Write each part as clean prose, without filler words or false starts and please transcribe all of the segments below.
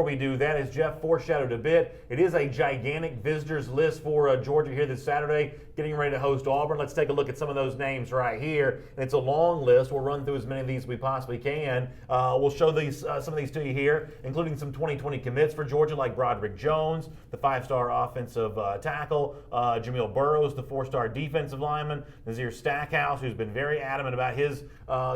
before we do that, as Jeff foreshadowed a bit, it is a gigantic visitors list for Georgia here this Saturday, getting ready to host Auburn. Let's take a look at some of those names right here. And it's a long list. We'll run through as many of these as we possibly can. We'll show these some of these to you here, including some 2020 commits for Georgia, like Broderick Jones, the 5-star offensive tackle, Jamil Burrows, the 4-star defensive lineman, Nazir Stackhouse, who's been very adamant about his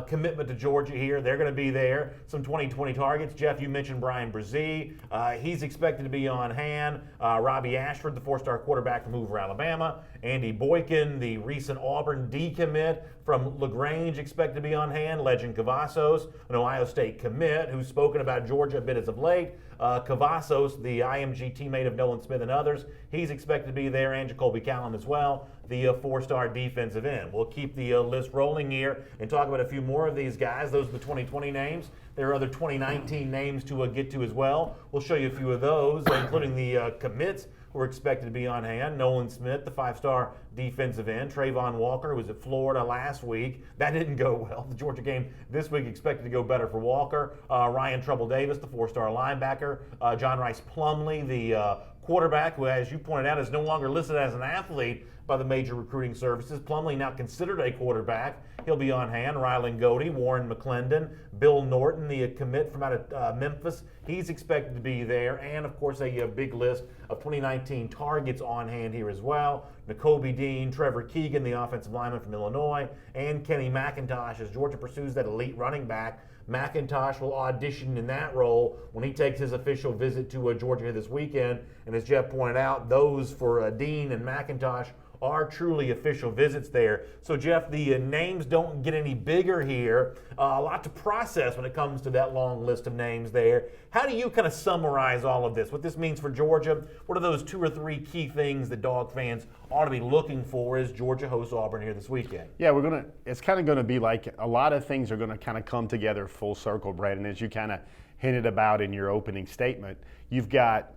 commitment to Georgia here. They're going to be there. Some 2020 targets. Jeff, you mentioned Brian Brzee. He's expected to be on hand. Robbie Ashford, the 4-star quarterback from Hoover, Alabama. Andy Boykin, the recent Auburn decommit from LaGrange, expected to be on hand. Legend Cavazos, an Ohio State commit who's spoken about Georgia a bit as of late. Cavazos, the IMG teammate of Nolan Smith and others, he's expected to be there, and Jacoby Callum as well, the 4-star defensive end. We'll keep the list rolling here and talk about a few more of these guys. Those are the 2020 names. There are other 2019 names to get to as well. We'll show you a few of those, including the commits who are expected to be on hand. Nolan Smith, the 5-star defensive end. Trayvon Walker, who was at Florida last week. That didn't go well. The Georgia game this week expected to go better for Walker. Ryan Trouble Davis, the 4-star linebacker. John Rice Plumlee, the quarterback, who, as you pointed out, is no longer listed as an athlete by the major recruiting services. Plumlee now considered a quarterback. He'll be on hand. Rylan Godey, Warren McClendon, Bill Norton, the commit from out of Memphis. He's expected to be there. And, of course, a big list of 2019 targets on hand here as well. Nakobe Dean, Trevor Keegan, the offensive lineman from Illinois, and Kenny McIntosh as Georgia pursues that elite running back. McIntosh will audition in that role when he takes his official visit to Georgia this weekend. And as Jeff pointed out, those for Dean and McIntosh are truly official visits there. So, Jeff, the names don't get any bigger here. A lot to process when it comes to that long list of names there. How do you kind of summarize all of this? What this means for Georgia? What are those 2 or 3 key things that Dog fans ought to be looking for as Georgia hosts Auburn here this weekend? Yeah, it's kind of going to be like a lot of things are going to kind of come together full circle, Brandon, as you kind of hinted about in your opening statement. You've got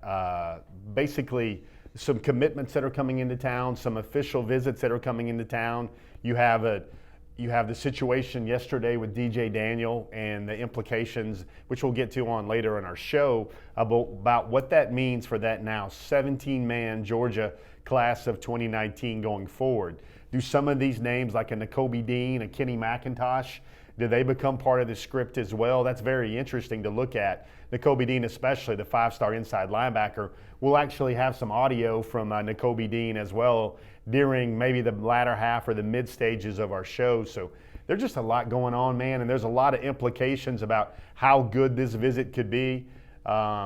basically some commitments that are coming into town, some official visits that are coming into town. You have the situation yesterday with DJ Daniel and the implications, which we'll get to on later in our show, about what that means for that now 17-man Georgia class of 2019 going forward. Do some of these names, like a Nakobe Dean, a Kenny McIntosh, do they become part of the script as well? That's very interesting to look at. Nakobe Dean, especially the 5-star inside linebacker, we'll actually have some audio from Nakobe Dean as well during maybe the latter half or the mid stages of our show. So there's just a lot going on, man, and there's a lot of implications about how good this visit could be,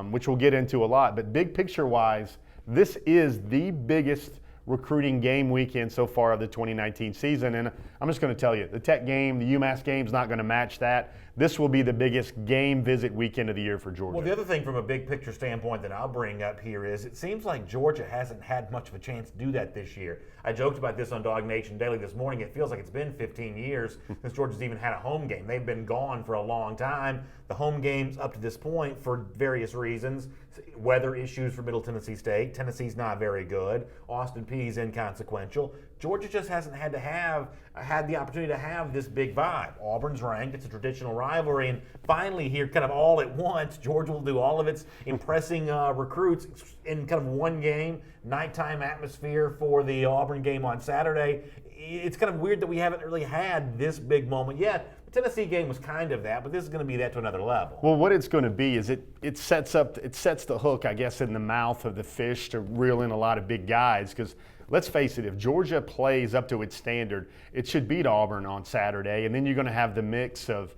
which we'll get into a lot. But big picture wise, this is the biggest recruiting game weekend so far of the 2019 season. And I'm just going to tell you, the Tech game, the UMass game is not going to match that. This will be the biggest game visit weekend of the year for Georgia. Well, the other thing from a big picture standpoint that I'll bring up here is it seems like Georgia hasn't had much of a chance to do that this year. I joked about this on Dog Nation Daily this morning. It feels like it's been 15 years since Georgia's even had a home game. They've been gone for a long time. The home games up to this point, for various reasons, weather issues for Middle Tennessee State. Tennessee's not very good. Austin Peay's inconsequential. Georgia just hasn't had the opportunity to have this big vibe. Auburn's ranked. It's a traditional rivalry. And finally here, kind of all at once, Georgia will do all of its impressing recruits in kind of one game, nighttime atmosphere for the Auburn game on Saturday. It's kind of weird that we haven't really had this big moment yet. The Tennessee game was kind of that, but this is going to be that to another level. Well, what it's going to be is it sets the hook, I guess, in the mouth of the fish to reel in a lot of big guys. Because let's face it, if Georgia plays up to its standard, it should beat Auburn on Saturday, and then you're going to have the mix of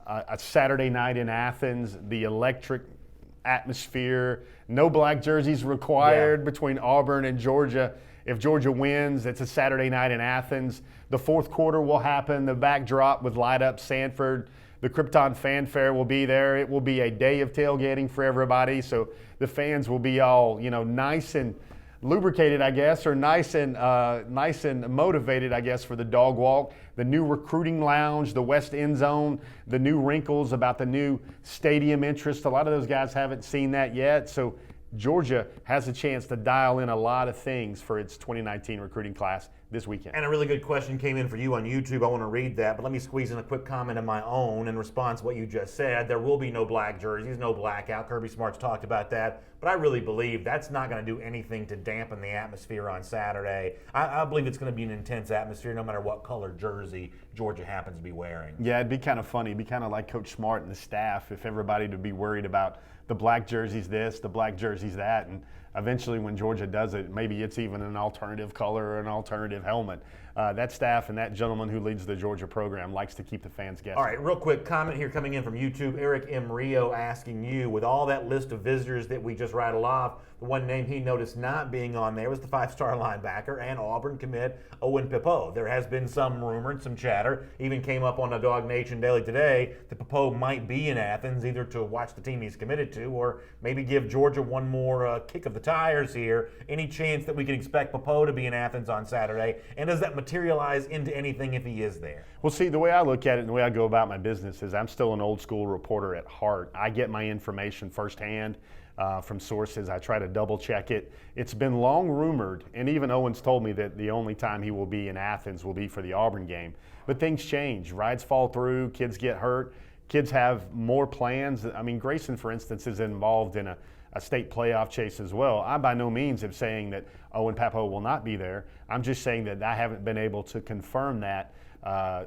a Saturday night in Athens, the electric atmosphere, no black jerseys required between Auburn and Georgia. If Georgia wins, it's a Saturday night in Athens. The fourth quarter will happen, the backdrop with Light Up Sanford. The Krypton Fanfare will be there. It will be a day of tailgating for everybody. So the fans will be all, nice and lubricated, I guess, or nice and motivated, I guess, for the dog walk. The new recruiting lounge, the West End Zone, the new wrinkles about the new stadium interest. A lot of those guys haven't seen that yet. So Georgia has a chance to dial in a lot of things for its 2019 recruiting class this weekend. And a really good question came in for you on YouTube. I want to read that, but let me squeeze in a quick comment of my own in response to what you just said. There will be no black jerseys, no blackout. Kirby Smart's talked about that, but I really believe that's not going to do anything to dampen the atmosphere on Saturday. I believe it's going to be an intense atmosphere no matter what color jersey Georgia happens to be wearing. Yeah, it'd be kind of funny. It'd be kind of like Coach Smart and the staff if everybody would be worried about the black jerseys this, the black jerseys that, and eventually when Georgia does it, maybe it's even an alternative color or an alternative helmet. That staff and that gentleman who leads the Georgia program likes to keep the fans guessing. All right, real quick comment here coming in from YouTube. Eric M. Rio asking you, with all that list of visitors that we just rattled off, the one name he noticed not being on there was the five-star linebacker and Auburn commit Owen Pippo. There has been some rumor and some chatter, even came up on the Dog Nation Daily today, that Pippo might be in Athens either to watch the team he's committed to or maybe give Georgia one more kick of the tires here. Any chance that we can expect Pippo to be in Athens on Saturday? And does that materialize into anything if he is there? Well, see, the way I look at it and the way I go about my business is I'm still an old school reporter at heart. I get my information firsthand from sources. I try to double check it. It's been long rumored, and even Owen's told me that the only time he will be in Athens will be for the Auburn game. But things change. Rides fall through, kids get hurt, kids have more plans. I mean, Grayson, for instance, is involved in a state playoff chase as well. I'm by no means of saying that Owen Pappoe will not be there. I'm just saying that I haven't been able to confirm that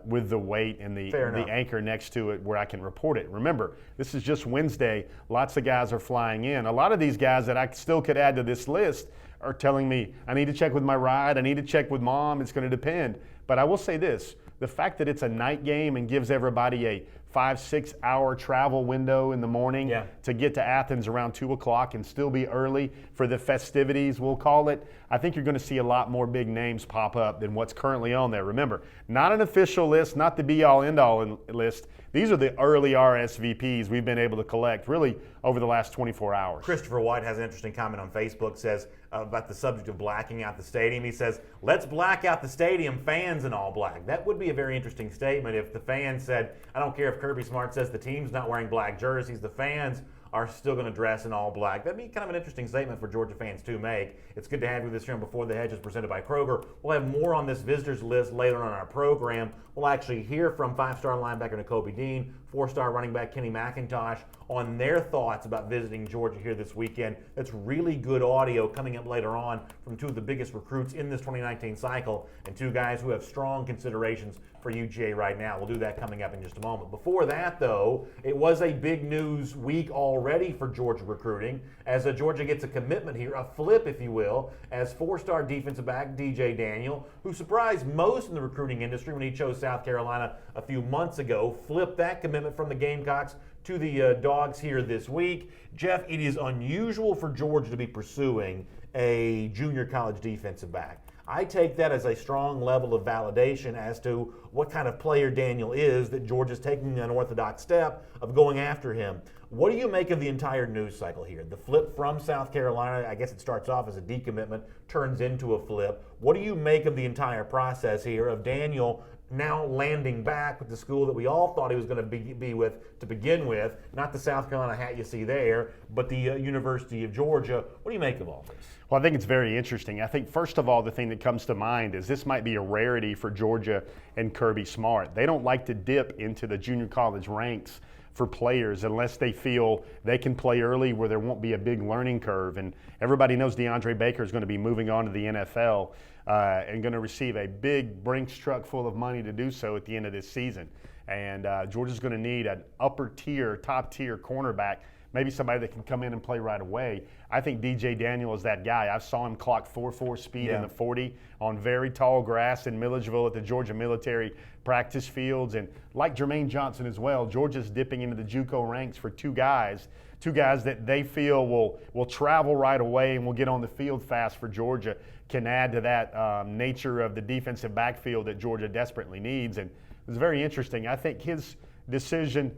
with the weight and the anchor next to it where I can report it. Remember, this is just Wednesday. Lots of guys are flying in. A lot of these guys that I still could add to this list are telling me, I need to check with my ride, I need to check with mom, it's going to depend. But I will say this, the fact that it's a night game and gives everybody a 5-6 hour travel window in the morning to get to Athens around 2 o'clock and still be early for the festivities, we'll call it, I think you're going to see a lot more big names pop up than what's currently on there. Remember, not an official list, not the be-all, end-all list. These are the early RSVPs we've been able to collect really over the last 24 hours. Christopher White has an interesting comment on Facebook, says about the subject of blacking out the stadium. He says, let's black out the stadium, fans in all black. That would be a very interesting statement if the fans said, I don't care if Kirby Smart says the team's not wearing black jerseys, the fans are still going to dress in all black. That'd be kind of an interesting statement for Georgia fans to make. It's good to have you this year on Before the Hedges presented by Kroger. We'll have more on this visitors list later on our program. We'll actually hear from 5-star linebacker Nakobe Dean, 4-star running back Kenny McIntosh on their thoughts about visiting Georgia here this weekend. That's really good audio coming up later on from two of the biggest recruits in this 2019 cycle and two guys who have strong considerations for UGA right now. We'll do that coming up in just a moment. Before that, though, it was a big news week already for Georgia recruiting as Georgia gets a commitment here, a flip, if you will, as 4-star defensive back DJ Daniel, who surprised most in the recruiting industry when he chose South Carolina a few months ago, flipped that commitment from the Gamecocks to the Dogs here this week. Jeff, it is unusual for Georgia to be pursuing a junior college defensive back. I take that as a strong level of validation as to what kind of player Daniel is, that Georgia's taking an unorthodox step of going after him. What do you make of the entire news cycle here? The flip from South Carolina, I guess it starts off as a decommitment, turns into a flip. What do you make of the entire process here of Daniel now landing back with the school that we all thought he was going to be with to begin with, not the South Carolina hat you see there, but the University of Georgia? What do you make of all this? Well, I think it's very interesting. I think, first of all, the thing that comes to mind is this might be a rarity for Georgia and Kirby Smart. They don't like to dip into the junior college ranks for players unless they feel they can play early where there won't be a big learning curve. And everybody knows DeAndre Baker is going to be moving on to the NFL and going to receive a big Brinks truck full of money to do so at the end of this season. And Georgia's going to need an upper tier, top tier cornerback, maybe somebody that can come in and play right away. I think DJ Daniel is that guy. I saw him clock 4.4 speed in the 40 on very tall grass in Milledgeville at the Georgia military practice fields. And like Jermaine Johnson as well, Georgia's dipping into the JUCO ranks for two guys that they feel will travel right away and will get on the field fast for Georgia, can add to that nature of the defensive backfield that Georgia desperately needs. And it's very interesting. I think his decision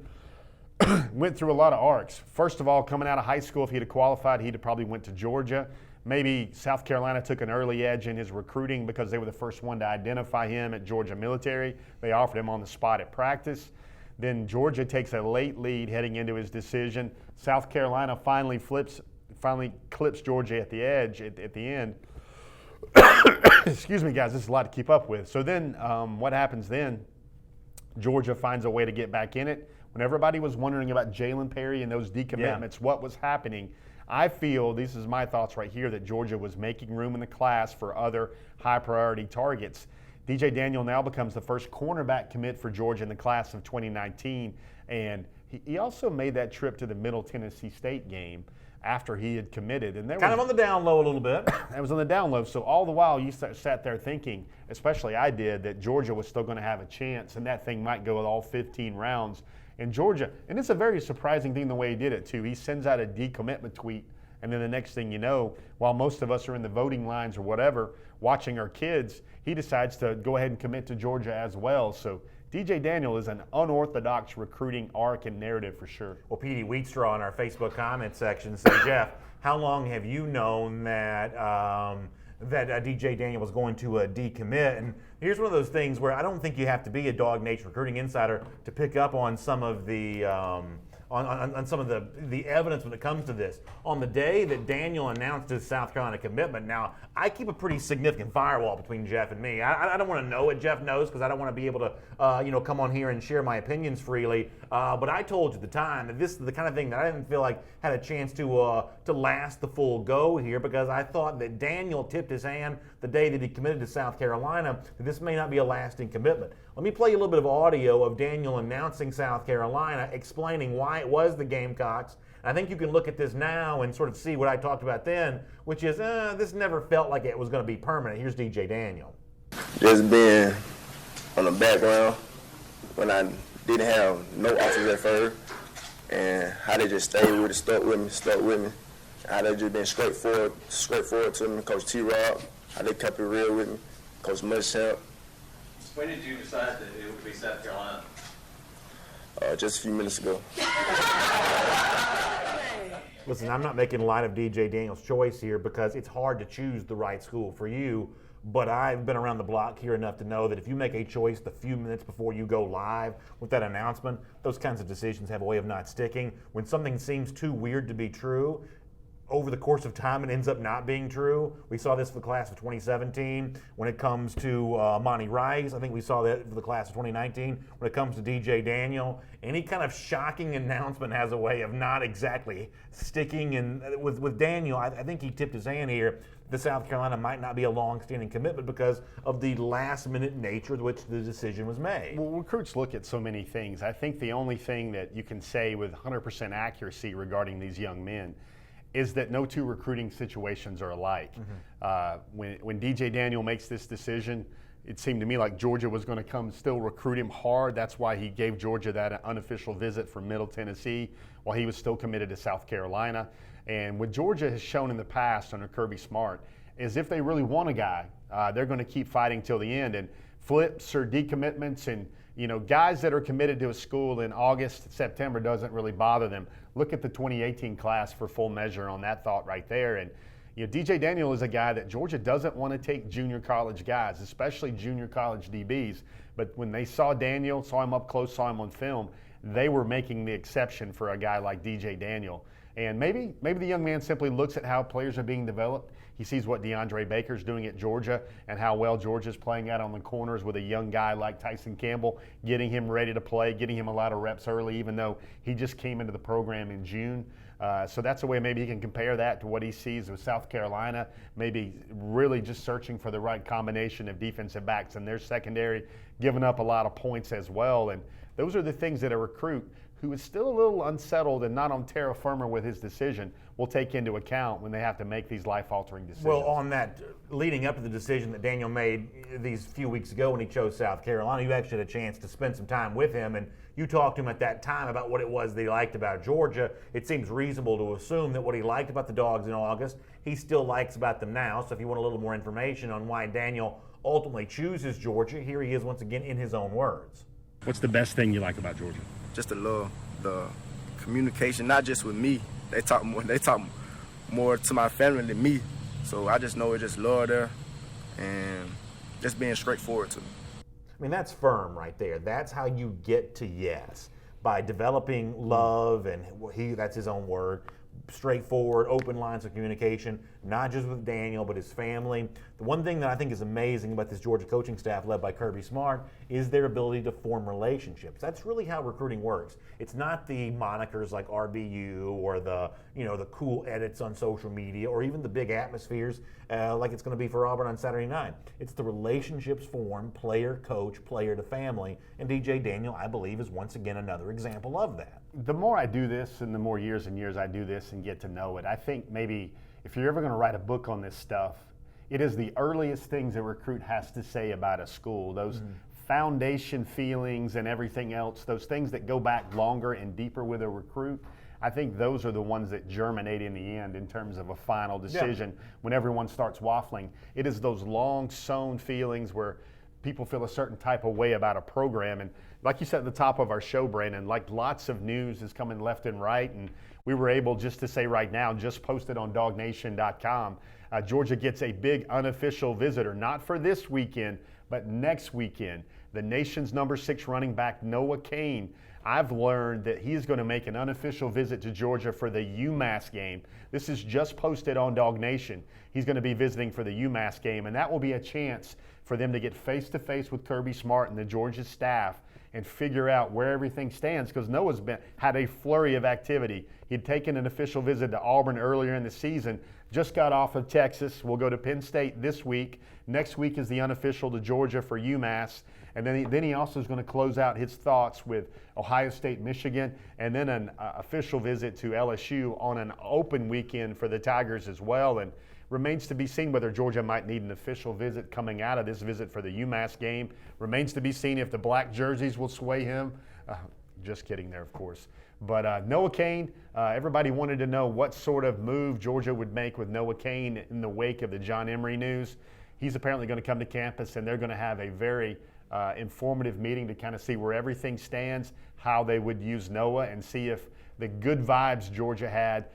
went through a lot of arcs. First of all, coming out of high school, if he'd have qualified, he'd have probably went to Georgia. Maybe South Carolina took an early edge in his recruiting because they were the first one to identify him at Georgia military. They offered him on the spot at practice. Then Georgia takes a late lead heading into his decision. South Carolina finally flips finally clips Georgia at the edge at the end. Excuse me, guys, this is a lot to keep up with. So then what happens then? Georgia finds a way to get back in it. When everybody was wondering about Jalen Perry and those decommitments, what was happening, I feel, this is my thoughts right here, that Georgia was making room in the class for other high-priority targets. DJ Daniel now becomes the first cornerback commit for Georgia in the class of 2019, and he also made that trip to the Middle Tennessee State game after he had committed. And there kind of on the down low a little bit. It was on the down low. So all the while you sat there thinking, especially I did, that Georgia was still going to have a chance and that thing might go all 15 rounds. And Georgia, and it's a very surprising thing the way he did it too. He sends out a decommitment tweet, and then the next thing you know, while most of us are in the voting lines or whatever, watching our kids, he decides to go ahead and commit to Georgia as well. So DJ Daniel is an unorthodox recruiting arc and narrative for sure. Well, Petey Wheatstraw in our Facebook comment section said, Jeff, how long have you known that DJ Daniel was going to decommit? And here's one of those things where I don't think you have to be a Dog Nature recruiting insider to pick up on some of the on some of the evidence when it comes to this. On the day that Daniel announced his South Carolina commitment, now I keep a pretty significant firewall between Jeff and me. I don't want to know what Jeff knows because I don't want to be able to come on here and share my opinions freely. But I told you at the time that this is the kind of thing that I didn't feel like had a chance to last the full go here, because I thought that Daniel tipped his hand the day that he committed to South Carolina that this may not be a lasting commitment. Let me play you a little bit of audio of Daniel announcing South Carolina, explaining why it was the Gamecocks. I think you can look at this now and sort of see what I talked about then, which is this never felt like it was going to be permanent. Here's DJ Daniel. Just being on the background when I didn't have no offers at first, and how they just stayed with it, stuck with me. How they just been straightforward to me, Coach T-Rob, how they kept it real with me, Coach Muschamp. When did you decide that it would be South Carolina? Just a few minutes ago. Listen, I'm not making light of DJ Daniel's choice here because it's hard to choose the right school for you, but I've been around the block here enough to know that if you make a choice the few minutes before you go live with that announcement, those kinds of decisions have a way of not sticking. When something seems too weird to be true, over the course of time, it ends up not being true. We saw this for the class of 2017 when it comes to Monty Rice. I think we saw that for the class of 2019 when it comes to DJ Daniel. Any kind of shocking announcement has a way of not exactly sticking. And with Daniel, I think he tipped his hand here. The South Carolina might not be a long-standing commitment because of the last-minute nature with which the decision was made. Well, recruits look at so many things. I think the only thing that you can say with 100% accuracy regarding these young men is that no two recruiting situations are alike. When DJ Daniel makes this decision, it seemed to me like Georgia was going to come still recruit him hard. That's why he gave Georgia that unofficial visit from Middle Tennessee while he was still committed to South Carolina. And what Georgia has shown in the past under Kirby Smart is if they really want a guy, they're going to keep fighting till the end. And flips or decommitments and guys that are committed to a school in August, September doesn't really bother them. Look at the 2018 class for full measure on that thought right there. And DJ Daniel is a guy that Georgia doesn't want to take junior college guys, especially junior college DBs. But when they saw Daniel, saw him up close, saw him on film, they were making the exception for a guy like DJ Daniel. And maybe the young man simply looks at how players are being developed. He sees what DeAndre Baker's doing at Georgia and how well Georgia's playing out on the corners with a young guy like Tyson Campbell, getting him ready to play, getting him a lot of reps early, even though he just came into the program in June. So that's a way maybe he can compare that to what he sees with South Carolina, maybe really just searching for the right combination of defensive backs in their secondary, giving up a lot of points as well. And those are the things that a recruit who is still a little unsettled and not on terra firma with his decision will take into account when they have to make these life-altering decisions. Well, on that, leading up to the decision that Daniel made these few weeks ago when he chose South Carolina, you actually had a chance to spend some time with him, and you talked to him at that time about what it was that he liked about Georgia. It seems reasonable to assume that what he liked about the Dogs in August, he still likes about them now. So if you want a little more information on why Daniel ultimately chooses Georgia, here he is once again in his own words. What's the best thing you like about Georgia? Just the love, the communication, not just with me. They talk more to my family than me. So I just know it's just love there and just being straightforward to me. I mean, that's firm right there. That's how you get to yes, by developing love, and that's his own word, straightforward, open lines of communication, not just with Daniel, but his family. The one thing that I think is amazing about this Georgia coaching staff led by Kirby Smart is their ability to form relationships. That's really how recruiting works. It's not the monikers like RBU or the cool edits on social media or even the big atmospheres like it's going to be for Auburn on Saturday night. It's the relationships formed, player, coach, player to family, and DJ Daniel, I believe, is once again another example of that. The more I do this and the more years and years I do this and get to know it, I think maybe if you're ever going to write a book on this stuff, it is the earliest things a recruit has to say about a school. Those foundation feelings and everything else, those things that go back longer and deeper with a recruit, I think those are the ones that germinate in the end in terms of a final decision when everyone starts waffling. It is those long sown feelings where people feel a certain type of way about a program. And like you said at the top of our show, Brandon, like lots of news is coming left and right. And we were able just to say right now, just posted on dognation.com, Georgia gets a big unofficial visitor, not for this weekend, but next weekend. The nation's number 6 running back, Noah Cain. I've learned that he is going to make an unofficial visit to Georgia for the UMass game. This is just posted on Dog Nation. He's going to be visiting for the UMass game, and that will be a chance for them to get face-to-face with Kirby Smart and the Georgia staff and figure out where everything stands, because Noah's had a flurry of activity. He'd taken an official visit to Auburn earlier in the season, just got off of Texas, will go to Penn State this week. Next week is the unofficial to Georgia for UMass. And then he also is going to close out his thoughts with Ohio State, Michigan, and then an official visit to LSU on an open weekend for the Tigers as well. And remains to be seen whether Georgia might need an official visit coming out of this visit for the UMass game. Remains to be seen if the black jerseys will sway him. Just kidding there, of course. But Noah Cain, everybody wanted to know what sort of move Georgia would make with Noah Cain in the wake of the John Emery news. He's apparently going to come to campus, and they're going to have a very informative meeting to kind of see where everything stands, how they would use Noah, and see if the good vibes Georgia had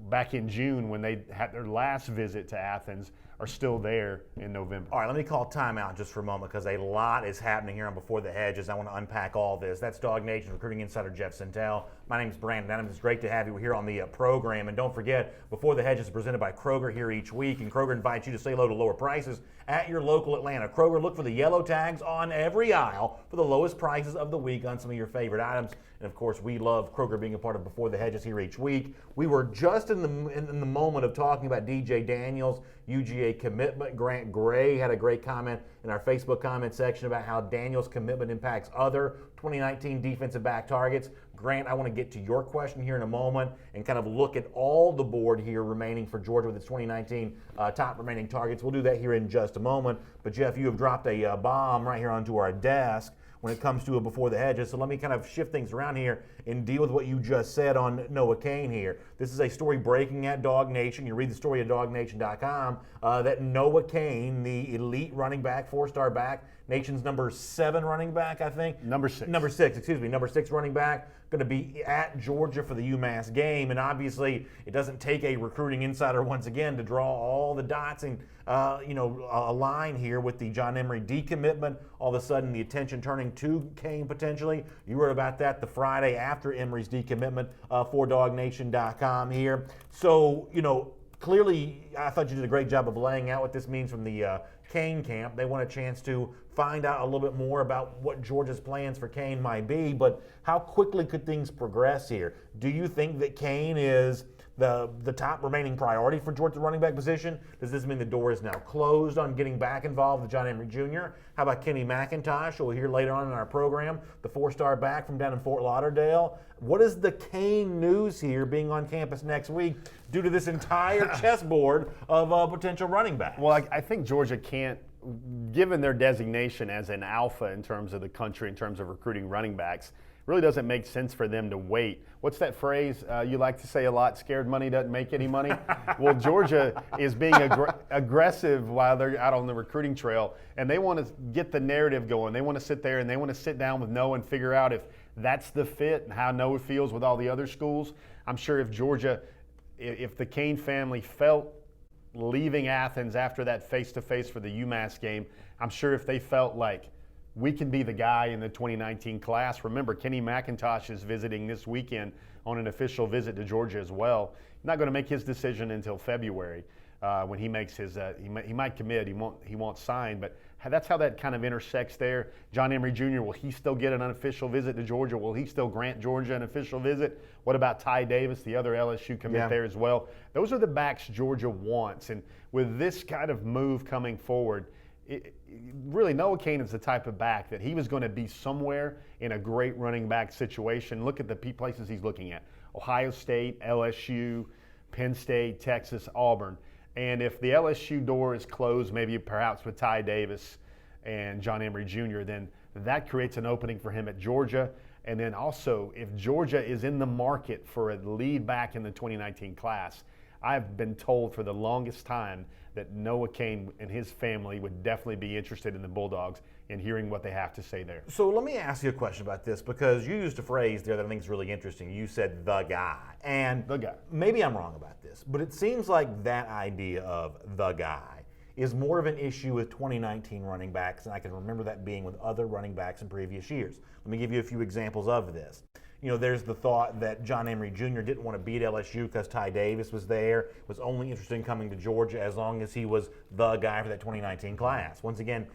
back in June when they had their last visit to Athens are still there in November. All right, let me call timeout just for a moment because a lot is happening here on Before the Hedges. I want to unpack all this. That's Dog Nation recruiting insider Jeff Sentell. My name's Brandon Adams. It's great to have you here on the program. And don't forget, Before the Hedges is presented by Kroger here each week, and Kroger invites you to say hello to lower prices at your local Atlanta Kroger. Look for the yellow tags on every aisle for the lowest prices of the week on some of your favorite items. And of course, we love Kroger being a part of Before the Hedges here each week. We were just in the moment of talking about DJ Daniels' UGA commitment. Grant Gray had a great comment in our Facebook comment section about how Daniels' commitment impacts other 2019 defensive back targets. Grant, I want to get to your question here in a moment and kind of look at all the board here remaining for Georgia with its 2019 top remaining targets. We'll do that here in just a moment. But Jeff, you have dropped a bomb right here onto our desk when it comes to a Before the Hedges. So let me kind of shift things around here and deal with what you just said on Noah Cain here. This is a story breaking at Dog Nation. You read the story at dognation.com that Noah Cain, the elite running back, 4-star back, nation's number 7 running back, I think. Number 6, number 6 running back, going to be at Georgia for the UMass game. And obviously, it doesn't take a recruiting insider once again to draw all the dots and a line here with the John Emery decommitment. All of a sudden, the attention turning to Cain potentially. You wrote about that the Friday after Emery's decommitment for dognation.com here. So, clearly, I thought you did a great job of laying out what this means from the Cain camp. They want a chance to find out a little bit more about what Georgia's plans for Cain might be, but how quickly could things progress here? Do you think that Cain is the top remaining priority for Georgia's running back position? Does this mean the door is now closed on getting back involved with John Emery Jr.? How about Kenny McIntosh, who we'll hear later on in our program, the 4-star back from down in Fort Lauderdale? What is the Cain news here being on campus next week due to this entire chessboard of potential running backs? Well, I think Georgia can't, given their designation as an alpha in terms of the country, in terms of recruiting running backs, really doesn't make sense for them to wait. What's that phrase you like to say a lot? Scared money doesn't make any money. Well, Georgia is being aggressive while they're out on the recruiting trail, and they want to get the narrative going. They want to sit there and they want to sit down with Noah and figure out if that's the fit and how Noah feels with all the other schools. I'm sure if the Cain family felt leaving Athens after that face-to-face for the UMass game, I'm sure if they felt like we can be the guy in the 2019 class. Remember, Kenny McIntosh is visiting this weekend on an official visit to Georgia as well. He's not going to make his decision until February when he makes his. He might commit. He won't sign. But that's how that kind of intersects there. John Emery Jr. Will he still get an unofficial visit to Georgia? Will he still grant Georgia an official visit? What about Ty Davis, the other LSU commit there as well? Those are the backs Georgia wants, and with this kind of move coming forward. Really, Noah Cain is the type of back that he was going to be somewhere in a great running back situation. Look at the places he's looking at: Ohio State, LSU, Penn State, Texas, Auburn. And if the LSU door is closed, maybe perhaps with Ty Davis and John Emery Jr., then that creates an opening for him at Georgia. And then also, if Georgia is in the market for a lead back in the 2019 class, I've been told for the longest time that Noah Cain and his family would definitely be interested in the Bulldogs and hearing what they have to say there. So let me ask you a question about this, because you used a phrase there that I think is really interesting. You said the guy. And The guy. Maybe I'm wrong about this, but it seems like that idea of the guy is more of an issue with 2019 running backs, and I can remember that being with other running backs in previous years. Let me give you a few examples of this. There's the thought that John Emery Jr. didn't want to beat LSU because Ty Davis was there, was only interested in coming to Georgia as long as he was the guy for that 2019 class. Once again,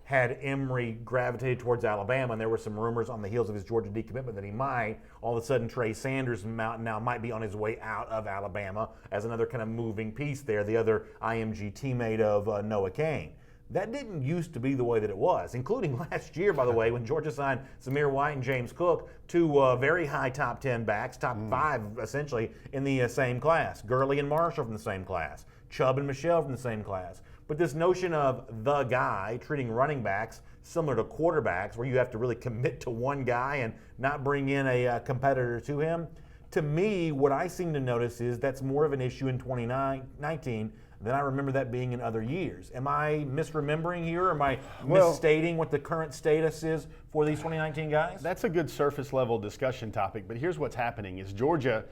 had Emery gravitated towards Alabama, and there were some rumors on the heels of his Georgia decommitment that he might, all of a sudden Trey Sanders now might be on his way out of Alabama as another kind of moving piece there, the other IMG teammate of Noah Cain. That didn't used to be the way that it was, including last year, by the way, when Georgia signed Zamir White and James Cook, two very high top 10 backs, top 5 essentially, in the same class. Gurley and Marshall from the same class. Chubb and Michelle from the same class. But this notion of the guy treating running backs similar to quarterbacks, where you have to really commit to one guy and not bring in a competitor to him, to me, what I seem to notice is that's more of an issue in 2019 than I remember that being in other years. Am I misremembering here? Or am I misstating what the current status is for these 2019 guys? That's a good surface level discussion topic, but here's what's happening is Georgia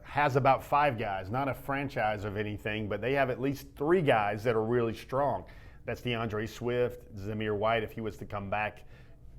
has about 5 guys, not a franchise of anything, but they have at least 3 guys that are really strong. That's DeAndre Swift, Zamir White, if he was to come back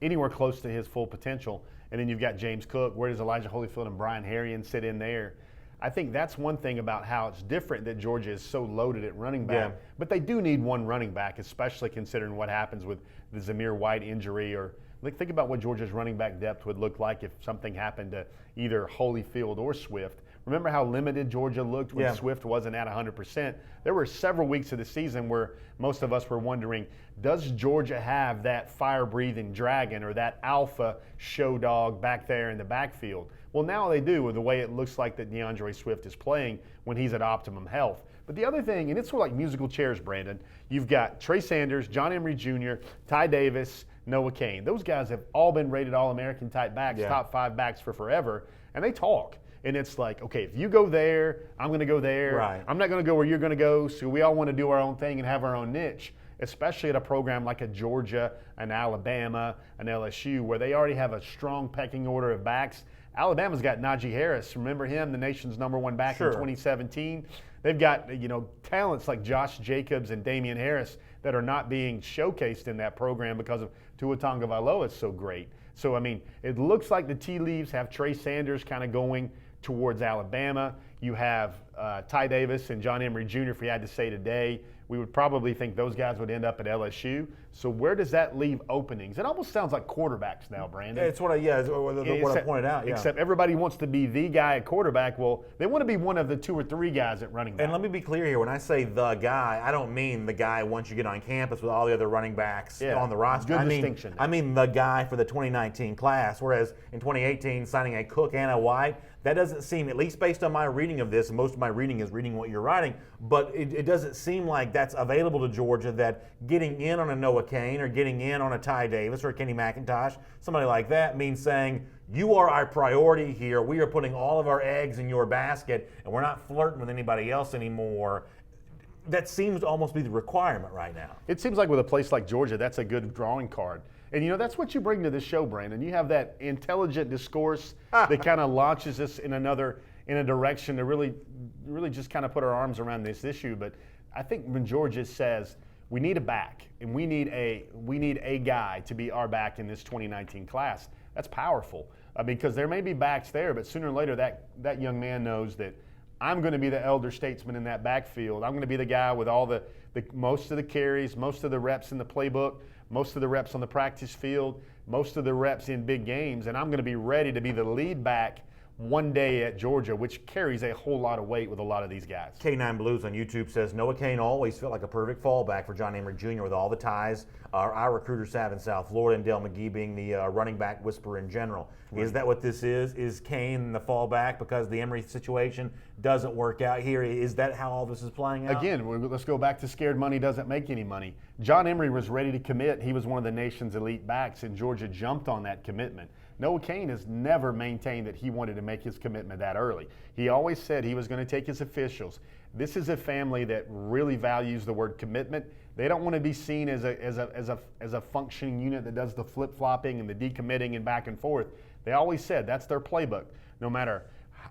anywhere close to his full potential. And then you've got James Cook. Where does Elijah Holyfield and Brian Harrion sit in there? I think that's one thing about how it's different that Georgia is so loaded at running back. Yeah. But they do need one running back, especially considering what happens with the Zamir White injury. Or think about what Georgia's running back depth would look like if something happened to either Holyfield or Swift. Remember how limited Georgia looked when Swift wasn't at 100%? There were several weeks of the season where most of us were wondering, does Georgia have that fire-breathing dragon or that alpha show dog back there in the backfield? Well, now they do with the way it looks like that DeAndre Swift is playing when he's at optimum health. But the other thing, and it's sort of like musical chairs, Brandon, you've got Trey Sanders, John Emery Jr., Ty Davis, Noah Cain. Those guys have all been rated All-American type backs, top 5 backs for forever, and they talk. And it's like, okay, if you go there, I'm going to go there. Right. I'm not going to go where you're going to go, so we all want to do our own thing and have our own niche, especially at a program like a Georgia, an Alabama, an LSU, where they already have a strong pecking order of backs. Alabama's got Najee Harris. Remember him, the nation's #1 back in 2017? They've got, talents like Josh Jacobs and Damian Harris that are not being showcased in that program because of Tua Tagovailoa is so great. So, it looks like the tea leaves have Trey Sanders kind of going towards Alabama. You have Ty Davis and John Emery Jr., if we had to say today. We would probably think those guys would end up at LSU. So where does that leave openings? It almost sounds like quarterbacks now, Brandon. It's what I pointed out. Yeah. Except everybody wants to be the guy at quarterback. Well, they want to be one of the 2 or 3 guys at running back. And let me be clear here. When I say the guy, I don't mean the guy once you get on campus with all the other running backs on the roster. Good distinction. I mean the guy for the 2019 class, whereas in 2018, signing a Cook and a White, that doesn't seem, at least based on my reading of this, and most of my reading is reading what you're writing, but it doesn't seem like that's available to Georgia, that getting in on a Noah Cain or getting in on a Ty Davis or a Kenny McIntosh, somebody like that, means saying, you are our priority here. We are putting all of our eggs in your basket, and we're not flirting with anybody else anymore. That seems to almost be the requirement right now. It seems like with a place like Georgia, that's a good drawing card. And that's what you bring to this show, Brandon. You have that intelligent discourse that kind of launches us in a direction to really just kind of put our arms around this issue. But I think when Georgia says, we need a back, and we need a guy to be our back in this 2019 class. That's powerful. Because there may be backs there, but sooner or later that young man knows that I'm going to be the elder statesman in that backfield. I'm going to be the guy with all the most of the carries, most of the reps in the playbook, most of the reps on the practice field, most of the reps in big games, and I'm going to be ready to be the lead back one day at Georgia, which carries a whole lot of weight with a lot of these guys. K9 Blues on YouTube says, Noah Cain always felt like a perfect fallback for John Emery Jr. with all the ties our recruiters have in South Florida, and Dale McGee being the running back whisperer in general. Right. Is that what this is? Is Cain the fallback because the Emery situation doesn't work out here? Is that how all this is playing out? Again, let's go back to scared money doesn't make any money. John Emery was ready to commit. He was one of the nation's elite backs, and Georgia jumped on that commitment. Noah Cain has never maintained that he wanted to make his commitment that early. He always said he was going to take his officials. This is a family that really values the word commitment. They don't want to be seen as a functioning unit that does the flip-flopping and the decommitting and back and forth. They always said that's their playbook. No matter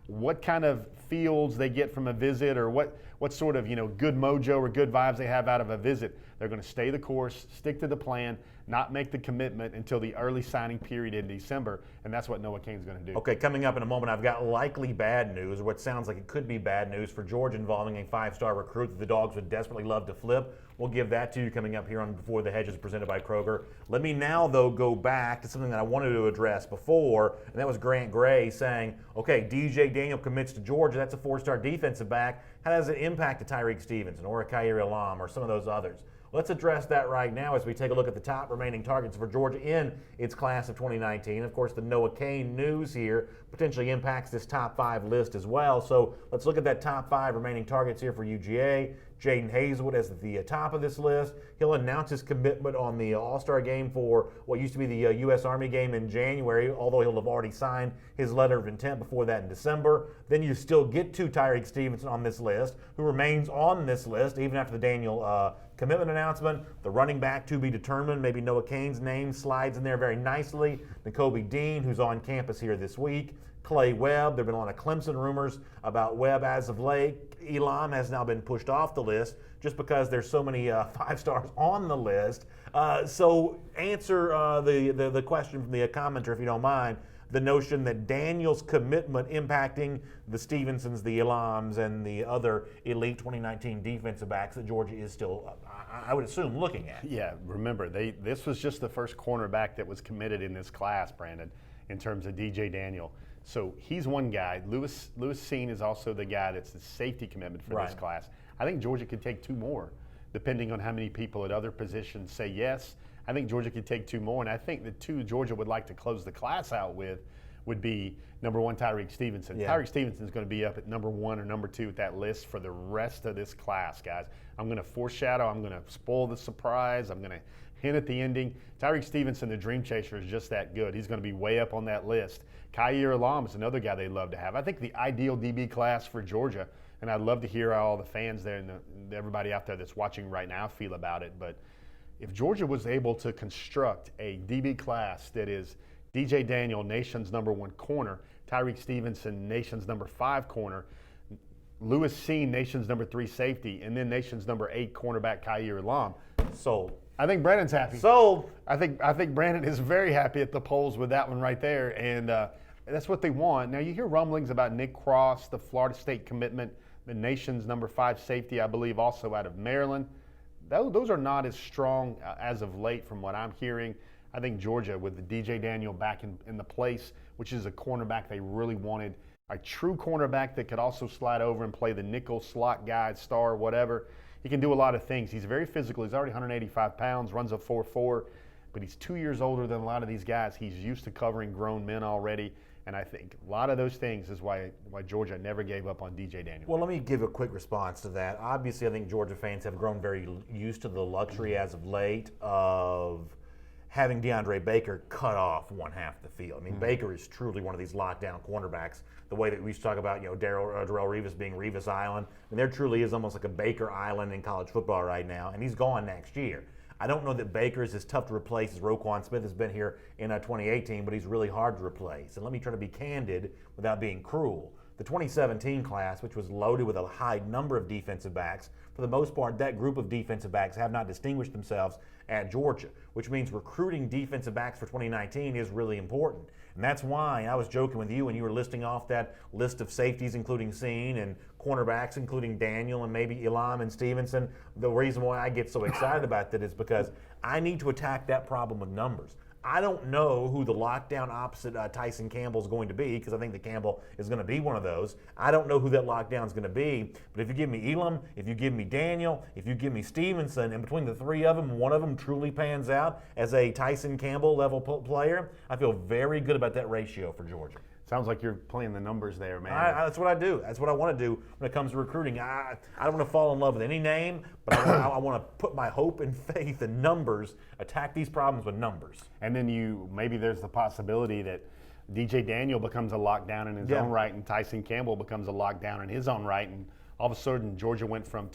what kind of feels they get from a visit or what sort of good mojo or good vibes they have out of a visit, they're going to stay the course, stick to the plan, not make the commitment until the early signing period in December, and that's what Noah Cain's going to do. Okay, coming up in a moment, I've got likely bad news, or what sounds like it could be bad news for Georgia involving a five-star recruit that the Dogs would desperately love to flip. We'll give that to you coming up here on Before the Hedges, presented by Kroger. Let me now, though, go back to something that I wanted to address before, and that was Grant Gray saying, okay, DJ Daniel commits to Georgia. That's a four-star defensive back. How does it impact a Tyreek Stevenson or a Khair Elam or some of those others? Let's address that right now as we take a look at the top remaining targets for Georgia in its class of 2019. Of course, the Noah Cain news here potentially impacts this top 5 list as well. So let's look at that top 5 remaining targets here for UGA. Jaden Hazelwood is at the top of this list. He'll announce his commitment on the All-Star game for what used to be the U.S. Army game in January, although he'll have already signed his letter of intent before that in December. Then you still get to Tyreek Stevenson on this list, who remains on this list even after the Daniel commitment announcement. The running back to be determined. Maybe Noah Cain's name slides in there very nicely. Nakobe Dean, who's on campus here this week. Clay Webb. There have been a lot of Clemson rumors about Webb as of late. Elam has now been pushed off the list just because there's so many 5 stars on the list. So answer the question from the commenter, if you don't mind, the notion that Daniel's commitment impacting the Stevensons, the Elams, and the other elite 2019 defensive backs that Georgia is still, I would assume, looking at. Yeah, remember, this was just the first cornerback that was committed in this class, Brandon, in terms of DJ Daniel. So he's one guy. Lewis Seen is also the guy that's the safety commitment for this class. I think Georgia could take 2 more, depending on how many people at other positions say yes. I think Georgia could take 2 more, and I think the 2 Georgia would like to close the class out with would be number 1, Tyreek Stevenson. Yeah. Tyreek Stevenson is going to be up at number 1 or number 2 at that list for the rest of this class, guys. I'm going to foreshadow. I'm going to spoil the surprise. I'm going to hint at the ending. Tyreek Stevenson, the dream chaser, is just that good. He's going to be way up on that list. Khair Elam is another guy they'd love to have. I think the ideal DB class for Georgia, and I'd love to hear how all the fans there and everybody out there that's watching right now feel about it, but if Georgia was able to construct a DB class that is DJ Daniel, nation's number 1 corner, Tyreek Stevenson, nation's number 5 corner, Lewis Seen, nation's number 3 safety, and then nation's number 8 cornerback Khair Elam. Sold. I think Brandon's happy. Sold. I think Brandon is very happy at the polls with that one right there, and that's what they want. Now, you hear rumblings about Nick Cross, the Florida State commitment, the nation's number 5 safety, I believe, also out of Maryland. Those are not as strong as of late from what I'm hearing. I think Georgia, with the DJ Daniel back in the place, which is a cornerback they really wanted, a true cornerback that could also slide over and play the nickel slot guy, star, whatever. He can do a lot of things. He's very physical. He's already 185 pounds, runs a 4.4, but he's 2 years older than a lot of these guys. He's used to covering grown men already, and I think a lot of those things is why Georgia never gave up on DJ Daniel. Well, let me give a quick response to that. Obviously, I think Georgia fans have grown very used to the luxury as of late of having DeAndre Baker cut off one half the field. I mean, Baker is truly one of these lockdown cornerbacks. The way that we used to talk about, Darrell Revis being Revis Island, and there truly is almost like a Baker Island in college football right now, and he's gone next year. I don't know that Baker is as tough to replace as Roquan Smith has been here in 2018, but he's really hard to replace. And let me try to be candid without being cruel. the 2017 class, which was loaded with a high number of defensive backs, for the most part, that group of defensive backs have not distinguished themselves at Georgia, which means recruiting defensive backs for 2019 is really important. And that's why I was joking with you when you were listing off that list of safeties, including Scene, and cornerbacks, including Daniel and maybe Elam and Stevenson. The reason why I get so excited about that is because I need to attack that problem with numbers. I don't know who the lockdown opposite Tyson Campbell is going to be, because I think that Campbell is going to be one of those. I don't know who that lockdown is going to be, but if you give me Elam, if you give me Daniel, if you give me Stevenson, and between the three of them, one of them truly pans out as a Tyson Campbell level player, I feel very good about that ratio for Georgia. Sounds like you're playing the numbers there, man. That's what I do. That's what I want to do when it comes to recruiting. I don't want to fall in love with any name, but I want to put my hope and faith in numbers, attack these problems with numbers. And then maybe there's the possibility that DJ Daniel becomes a lockdown in his own right, and Tyson Campbell becomes a lockdown in his own right, and all of a sudden Georgia went from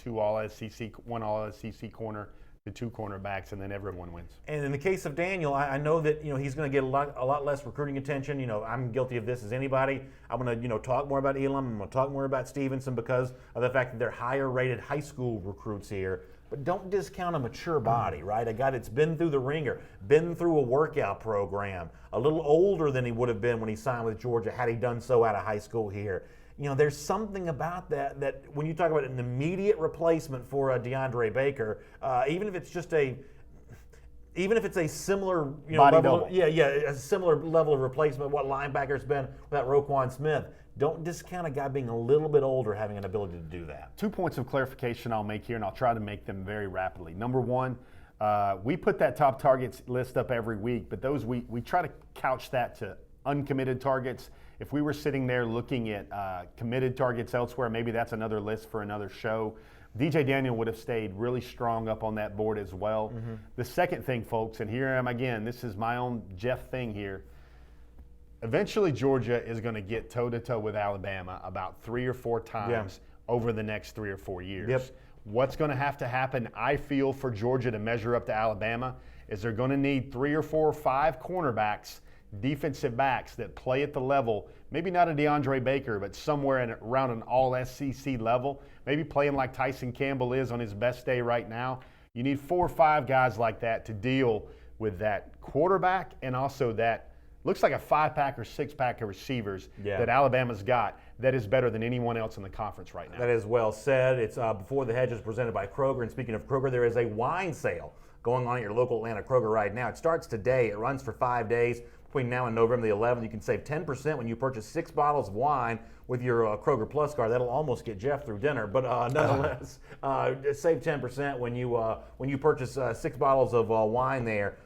one All-SEC corner to two cornerbacks, and then everyone wins. And in the case of Daniel, I know that he's going to get a lot less recruiting attention. I'm guilty of this as anybody. I'm going to talk more about Elam. I'm going to talk more about Stevenson because of the fact that they're higher-rated high school recruits here. But don't discount a mature body, right? A guy that's been through the ringer, been through a workout program, a little older than he would have been when he signed with Georgia had he done so out of high school here. There's something about that when you talk about an immediate replacement for DeAndre Baker, even if it's a similar level, a similar level of replacement. What linebacker's been without Roquan Smith. Don't discount a guy being a little bit older having an ability to do that. 2 points of clarification I'll make here, and I'll try to make them very rapidly. Number one, we put that top targets list up every week, but those we try to couch that to uncommitted targets. If we were sitting there looking at committed targets elsewhere, maybe that's another list for another show. DJ Daniel would have stayed really strong up on that board as well. Mm-hmm. The second thing, folks, and here I am again, this is my own Jeff thing here. Eventually, Georgia is going to get toe-to-toe with Alabama about 3 or 4 times over the next 3 or 4 years. Yep. What's going to have to happen, I feel, for Georgia to measure up to Alabama is they're going to need 3 or 4 or 5 cornerbacks, defensive backs that play at the level, maybe not a DeAndre Baker, but somewhere around an all-SEC level, maybe playing like Tyson Campbell is on his best day right now. You need 4 or 5 guys like that to deal with that quarterback and also that looks like a 5-pack or 6-pack of receivers that Alabama's got that is better than anyone else in the conference right now. That is well said. It's Before the Hedges presented by Kroger. And speaking of Kroger, there is a wine sale going on at your local Atlanta Kroger right now. It starts today. It runs for 5 days. Between now and November the 11th, you can save 10% when you purchase 6 bottles of wine with your Kroger Plus card. That'll almost get Jeff through dinner, but nonetheless, save 10% when you purchase 6 bottles of wine there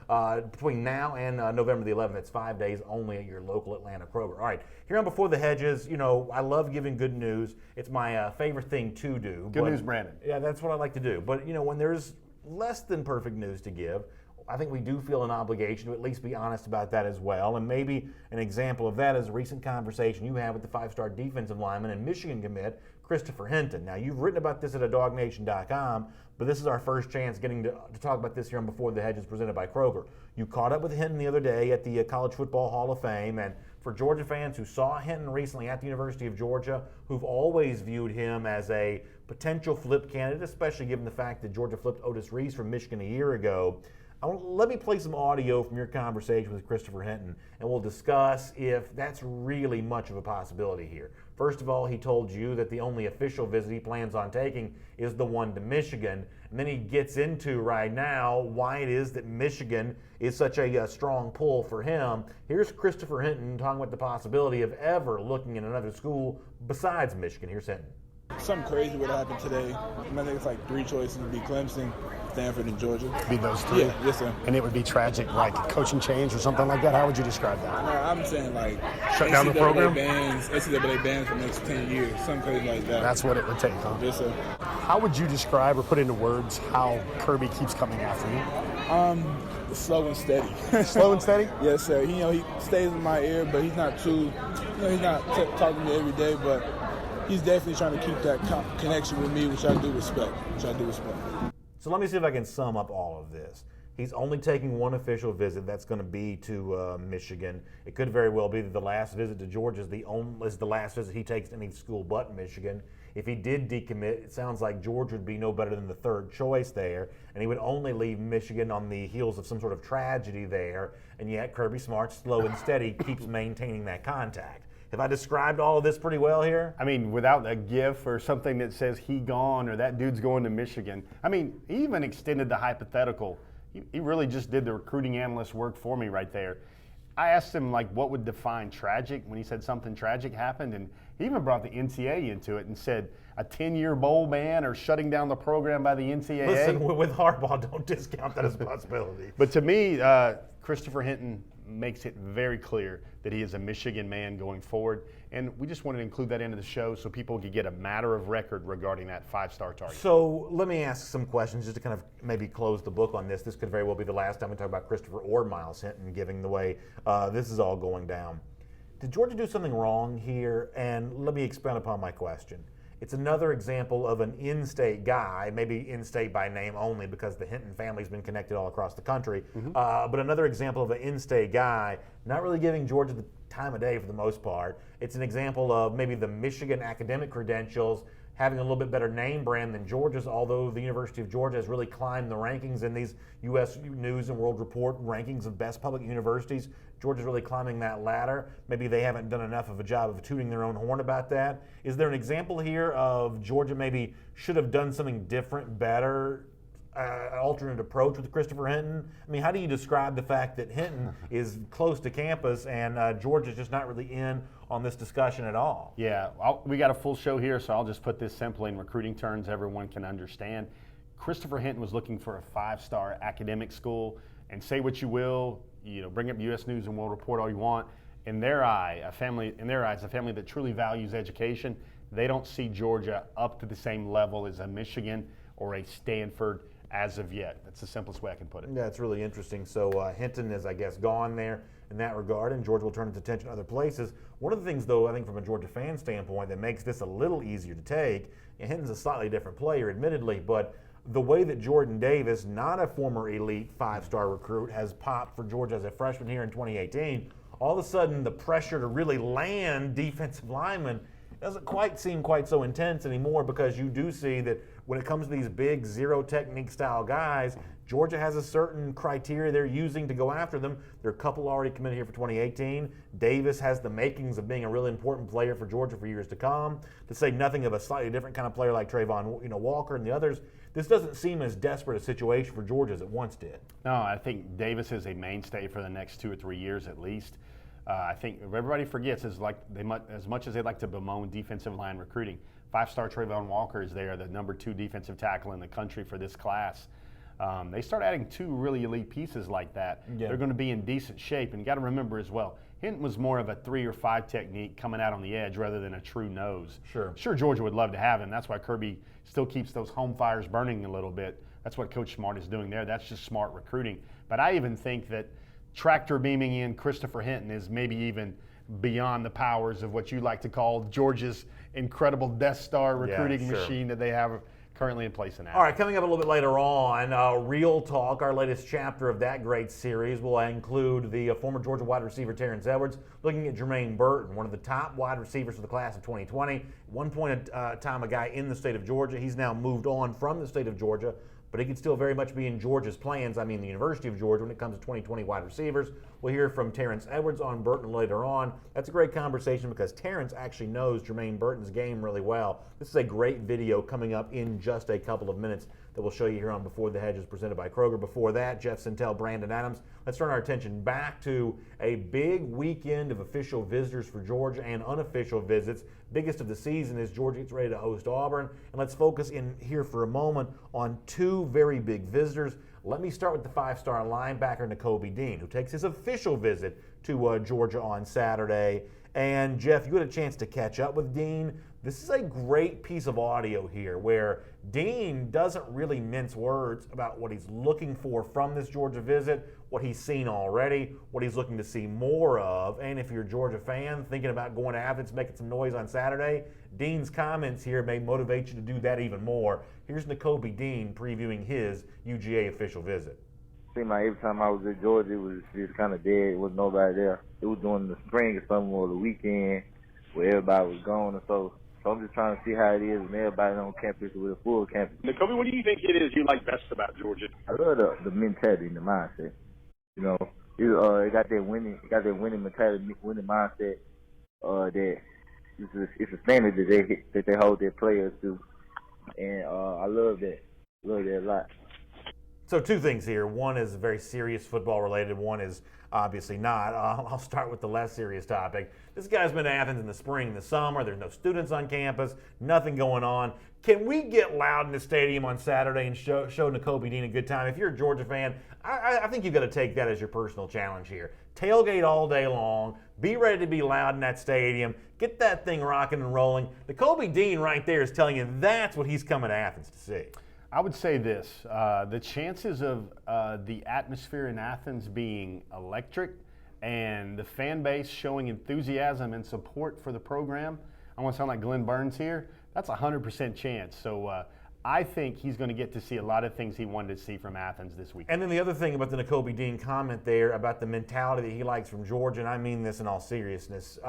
between now and November the 11th. That's 5 days only at your local Atlanta Kroger. All right, here on Before the Hedges, I love giving good news. It's my favorite thing to do. Good news, Brandon. Yeah, that's what I like to do. But when there's less than perfect news to give, I think we do feel an obligation to at least be honest about that as well. And maybe an example of that is a recent conversation you had with the 5-star defensive lineman and Michigan commit, Christopher Hinton. Now, you've written about this at adogNation.com, but this is our first chance getting to talk about this here on Before the Hedges presented by Kroger. You caught up with Hinton the other day at the College Football Hall of Fame, and for Georgia fans who saw Hinton recently at the University of Georgia, who've always viewed him as a potential flip candidate, especially given the fact that Georgia flipped Otis Reese from Michigan a year ago, let me play some audio from your conversation with Christopher Hinton, and we'll discuss if that's really much of a possibility here. First of all, he told you that the only official visit he plans on taking is the one to Michigan, and then he gets into right now why it is that Michigan is such a strong pull for him. Here's Christopher Hinton talking about the possibility of ever looking at another school besides Michigan. Here's Hinton. Something crazy would happen today. I think it's like 3 choices. It would be Clemson, Stanford, and Georgia. Be those 3? Yeah, yes, sir. And it would be tragic, like coaching change or something like that? How would you describe that? No, I'm saying like shut down the program? NCAA bans for the next 10 years, something crazy like that. That's what it would take, huh? Yes, sir. How would you describe or put into words how Kirby keeps coming after you? Slow and steady. Slow and steady? Yes, sir. He stays in my ear, but he's not too, he's not talking to me every day, but he's definitely trying to keep that connection with me, which I do respect. So let me see if I can sum up all of this. He's only taking one official visit. That's going to be to Michigan. It could very well be that the last visit to Georgia is the last visit he takes to any school but Michigan. If he did decommit, it sounds like Georgia would be no better than the third choice there, and he would only leave Michigan on the heels of some sort of tragedy there, and yet Kirby Smart, slow and steady, keeps maintaining that contact. Have I described all of this pretty well here? I mean, without a gif or something that says he gone or that dude's going to Michigan. I mean, he even extended the hypothetical. He really just did the recruiting analyst work for me right there. I asked him like what would define tragic when he said something tragic happened, and he even brought the NCAA into it and said a 10-year bowl ban or shutting down the program by the NCAA. Listen, with Harbaugh, don't discount that as a possibility. But to me, Christopher Hinton makes it very clear that he is a Michigan man going forward, and we just wanted to include that into the show so people could get a matter of record regarding that 5-star target. So let me ask some questions just to kind of maybe close the book on this. This could very well be the last time we talk about Christopher or Miles Hinton, given the way this is all going down. Did Georgia do something wrong here? And let me expound upon my question. It's another example of an in-state guy, maybe in-state by name only because the Hinton family's been connected all across the country, but another example of an in-state guy not really giving Georgia the time of day for the most part. It's an example of maybe the Michigan academic credentials having a little bit better name brand than Georgia's, although the University of Georgia has really climbed the rankings in these U.S. News and World Report rankings of best public universities. Georgia's really climbing that ladder. Maybe they haven't done enough of a job of tooting their own horn about that. Is there an example here of Georgia maybe should have done something different, better, an alternate approach with Christopher Hinton? I mean, how do you describe the fact that Hinton is close to campus and Georgia's just not really in on this discussion at all? Yeah, we got a full show here, so I'll just put this simply in recruiting terms everyone can understand. Christopher Hinton was looking for a 5-star academic school, and say what you will, bring up U.S. News and World Report all you want. In their eyes, a family that truly values education, they don't see Georgia up to the same level as a Michigan or a Stanford as of yet. That's the simplest way I can put it. Yeah, it's really interesting. So Hinton is, I guess, gone there in that regard, and Georgia will turn its attention to other places. One of the things, though, I think from a Georgia fan standpoint that makes this a little easier to take, and Hinton's a slightly different player, admittedly, but the way that Jordan Davis, not a former elite 5-star recruit, has popped for Georgia as a freshman here in 2018, all of a sudden the pressure to really land defensive linemen doesn't quite seem quite so intense anymore, because you do see that when it comes to these big zero technique style guys, Georgia has a certain criteria they're using to go after them. There are a couple already committed here for 2018. Davis has the makings of being a really important player for Georgia for years to come, to say nothing of a slightly different kind of player like Trayvon Walker and the others. This doesn't seem as desperate a situation for Georgia as it once did. No, I think Davis is a mainstay for the next 2 or 3 years at least. I think everybody forgets is like as much as they like to bemoan defensive line recruiting, 5-star Trayvon Walker is there, the number 2 defensive tackle in the country for this class. They start adding 2 really elite pieces like that. Yeah. They're going to be in decent shape. And you got to remember as well, Hinton was more of a 3 or 5 technique coming out on the edge rather than a true nose. Sure, Georgia would love to have him. That's why Kirby still keeps those home fires burning a little bit. That's what Coach Smart is doing there. That's just smart recruiting. But I even think that tractor beaming in Christopher Hinton is maybe even beyond the powers of what you like to call Georgia's incredible Death Star recruiting machine that they have currently in place in Athens. All right, coming up a little bit later on, Real Talk, our latest chapter of that great series, will include the former Georgia wide receiver Terrence Edwards, looking at Jermaine Burton, one of the top wide receivers for the class of 2020. At one point in time, a guy in the state of Georgia. He's now moved on from the state of Georgia, but he could still very much be in Georgia's plans, the University of Georgia, when it comes to 2020 wide receivers. We'll hear from Terrence Edwards on Burton later on. That's a great conversation because Terrence actually knows Jermaine Burton's game really well. This is a great video coming up in just a couple of minutes that we'll show you here on Before the Hedges, presented by Kroger. Before that, Jeff Sintel, Brandon Adams. Let's turn our attention back to a big weekend of official visitors for Georgia and unofficial visits. Biggest of the season as Georgia gets ready to host Auburn. And let's focus in here for a moment on 2 very big visitors. Let me start with the 5-star linebacker Nakobe Dean, who takes his official visit to Georgia on Saturday. And Jeff, you had a chance to catch up with Dean. This is a great piece of audio here where Dean doesn't really mince words about what he's looking for from this Georgia visit, what he's seen already, what he's looking to see more of. And if you're a Georgia fan thinking about going to Athens, making some noise on Saturday, Dean's comments here may motivate you to do that even more. Here's Nakobe Dean previewing his UGA official visit. Seemed like every time I was at Georgia, it was just kind of dead. There was nobody there. It was during the spring or something, or the weekend, where everybody was gone or so. So I'm just trying to see how it is when everybody on campus with a full campus. Nakobe, what do you think it is you like best about Georgia? I love the mentality and the mindset. You know, it got that winning mentality, winning mindset. That it's a standard that they hold their players to, and I love that a lot. So two things here. One is very serious football related. One is obviously not. I'll start with the less serious topic. This guy's been to Athens in the spring and the summer. There's no students on campus, nothing going on. Can we get loud in the stadium on Saturday and show Nakobe Dean a good time? If you're a Georgia fan, I think you've got to take that as your personal challenge here. Tailgate all day long. Be ready to be loud in that stadium. Get that thing rocking and rolling. Nakobe Dean right there is telling you that's what he's coming to Athens to see. I would say this, the chances of the atmosphere in Athens being electric and the fan base showing enthusiasm and support for the program, I want to sound like Glenn Burns here, that's a 100% chance. So I think he's going to get to see a lot of things he wanted to see from Athens this week. And then the other thing about the Nakobe Dean comment there about the mentality that he likes from Georgia, and I mean this in all seriousness,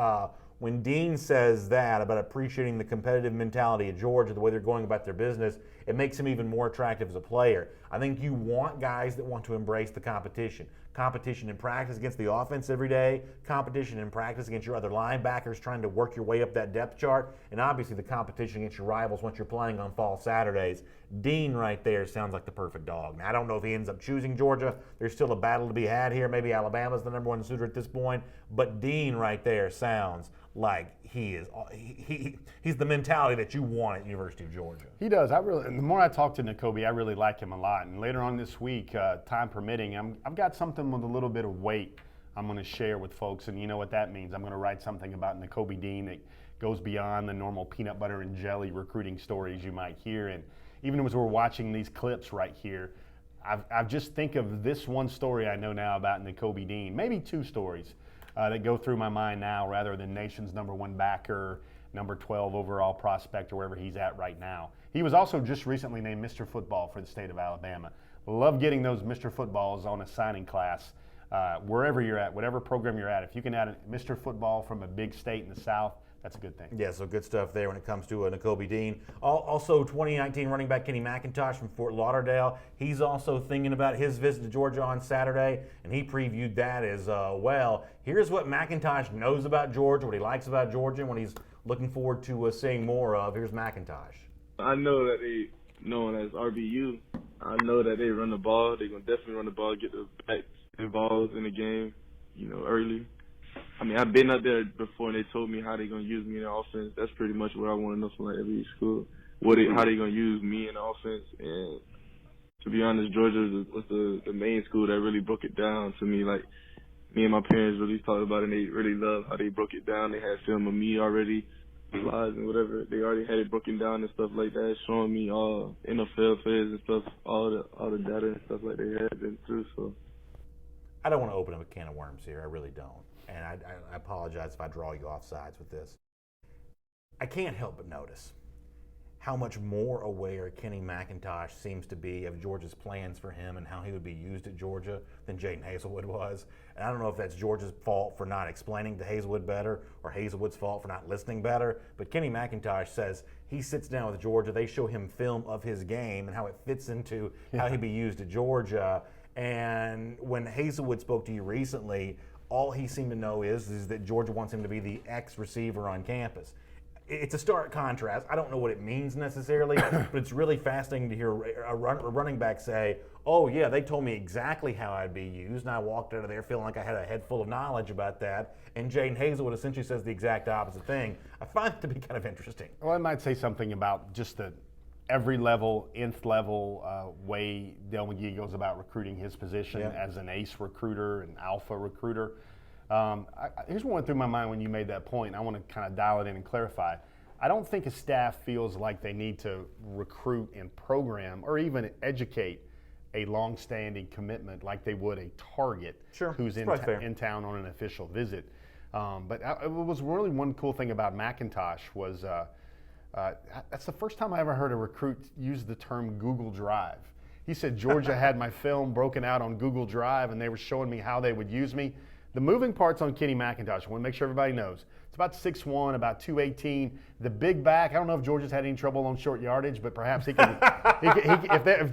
when Dean says that about appreciating the competitive mentality of Georgia, the way they're going about their business, it makes him even more attractive as a player. I think you want guys that want to embrace the competition. Competition in practice against the offense every day, competition in practice against your other linebackers trying to work your way up that depth chart, and obviously the competition against your rivals once you're playing on fall Saturdays. Dean right there sounds like the perfect dog. Now, I don't know if he ends up choosing Georgia. There's still a battle to be had here. Maybe Alabama's the number one suitor at this point, but Dean right there sounds like he's the mentality that you want at University of Georgia. He does. The more I talk to Nakobe, I really like him a lot. And later on this week, time permitting, I've got something with a little bit of weight I'm going to share with folks, and you know what that means. I'm going to write something about Nakobe Dean that goes beyond the normal peanut butter and jelly recruiting stories you might hear. And even as we're watching these clips right here, I've just think of this one story I know now about Nakobe Dean, maybe two stories that go through my mind now rather than nation's #1 backer, number 12 overall prospect, or wherever he's at right now. He was also just recently named Mr. Football for the state of Alabama. Love getting those Mr. Footballs on a signing class, wherever you're at, whatever program you're at. If you can add a Mr. Football from a big state in the South, that's a good thing. Yeah, so good stuff there when it comes to Nakobe Dean. Also, 2019 running back Kenny McIntosh from Fort Lauderdale. He's also thinking about his visit to Georgia on Saturday, and he previewed that as well. Here's what McIntosh knows about Georgia, what he likes about Georgia, and what he's looking forward to seeing more of. Here's McIntosh. I know that they known as RBU. I know that they run the ball. They're going to definitely run the ball, get the backs involved in the game, early. I mean, I've been out there before, and they told me how they're going to use me in the offense. That's pretty much what I want to know from every school, how they're going to use me in the offense. And to be honest, Georgia was the main school that really broke it down to me. Like, me and my parents really talked about it, and they really loved how they broke it down. They had film of me already, slides and whatever. They already had it broken down and stuff like that, showing me all NFL players and stuff, all the data and stuff like they had been through. So I don't want to open up a can of worms here. I really don't. And I apologize if I draw you off sides with this. I can't help but notice how much more aware Kenny McIntosh seems to be of Georgia's plans for him and how he would be used at Georgia than Jaden Hazelwood was. And I don't know if that's Georgia's fault for not explaining to Hazelwood better or Hazelwood's fault for not listening better. But Kenny McIntosh says he sits down with Georgia, they show him film of his game and how it fits into how he'd be used at Georgia. And when Hazelwood spoke to you recently, all he seemed to know is that Georgia wants him to be the ex-receiver on campus. It's a stark contrast. I don't know what it means necessarily, but it's really fascinating to hear a running back say, oh, yeah, they told me exactly how I'd be used, and I walked out of there feeling like I had a head full of knowledge about that. And Jaden Hazelwood essentially says the exact opposite thing. I find it to be kind of interesting. Well, I might say something about just the every level, nth level way Del McGee goes about recruiting his position as an ace recruiter, an alpha recruiter. Here's what went through my mind when you made that point. I want to kind of dial it in and clarify. I don't think a staff feels like they need to recruit and program or even educate a long-standing commitment like they would a target who's in town on an official visit. But it was really one cool thing about McIntosh was that's the first time I ever heard a recruit use the term Google Drive. He said Georgia had my film broken out on Google Drive, and they were showing me how they would use me. The moving parts on Kenny McIntosh, I want to make sure everybody knows. It's about 6'1", about 218. The big back, I don't know if Georgia's had any trouble on short yardage, but perhaps he can. If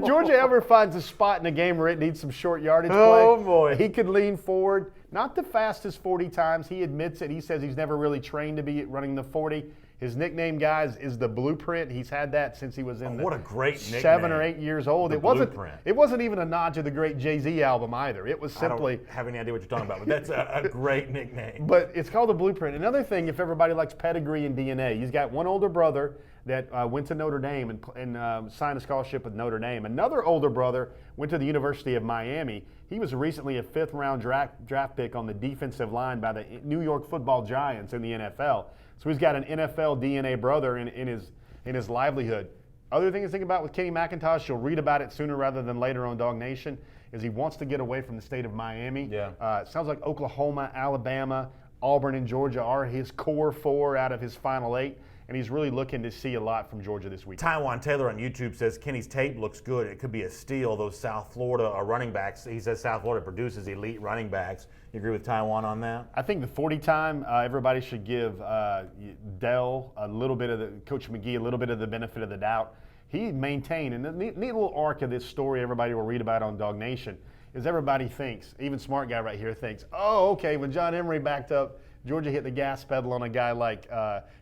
Georgia ever finds a spot in the game where it needs some short yardage play, he could lean forward. Not the fastest 40 times. He admits it. He says he's never really trained to be running the 40. His nickname, guys, is the Blueprint. He's had that since he was in what a great 7 or 8 years old. The Blueprint. It wasn't even a nod to the great Jay-Z album either. It was simply. I don't have any idea what you're talking about, but that's a great nickname. But it's called the Blueprint. Another thing, if everybody likes pedigree and DNA, he's got one older brother that went to Notre Dame and signed a scholarship with Notre Dame. Another older brother went to the University of Miami. He was recently a 5th-round draft pick on the defensive line by the New York Football Giants in the NFL. So he's got an NFL DNA brother in his livelihood. Other thing to think about with Kenny McIntosh, you'll read about it sooner rather than later on Dog Nation, is he wants to get away from the state of Miami. Yeah. It sounds like Oklahoma, Alabama, Auburn, and Georgia are his core 4 out of his final 8. And he's really looking to see a lot from Georgia this week. Taiwan Taylor on YouTube says Kenny's tape looks good. It could be a steal. Those South Florida running backs. He says South Florida produces elite running backs. You agree with Taiwan on that? I think the 40 time, everybody should give Dell a little bit of Coach McGee a little bit of the benefit of the doubt. He maintained, and the neat little arc of this story everybody will read about on Dog Nation is everybody thinks, even smart guy right here thinks, oh, okay, when John Emery backed up, Georgia hit the gas pedal on a guy like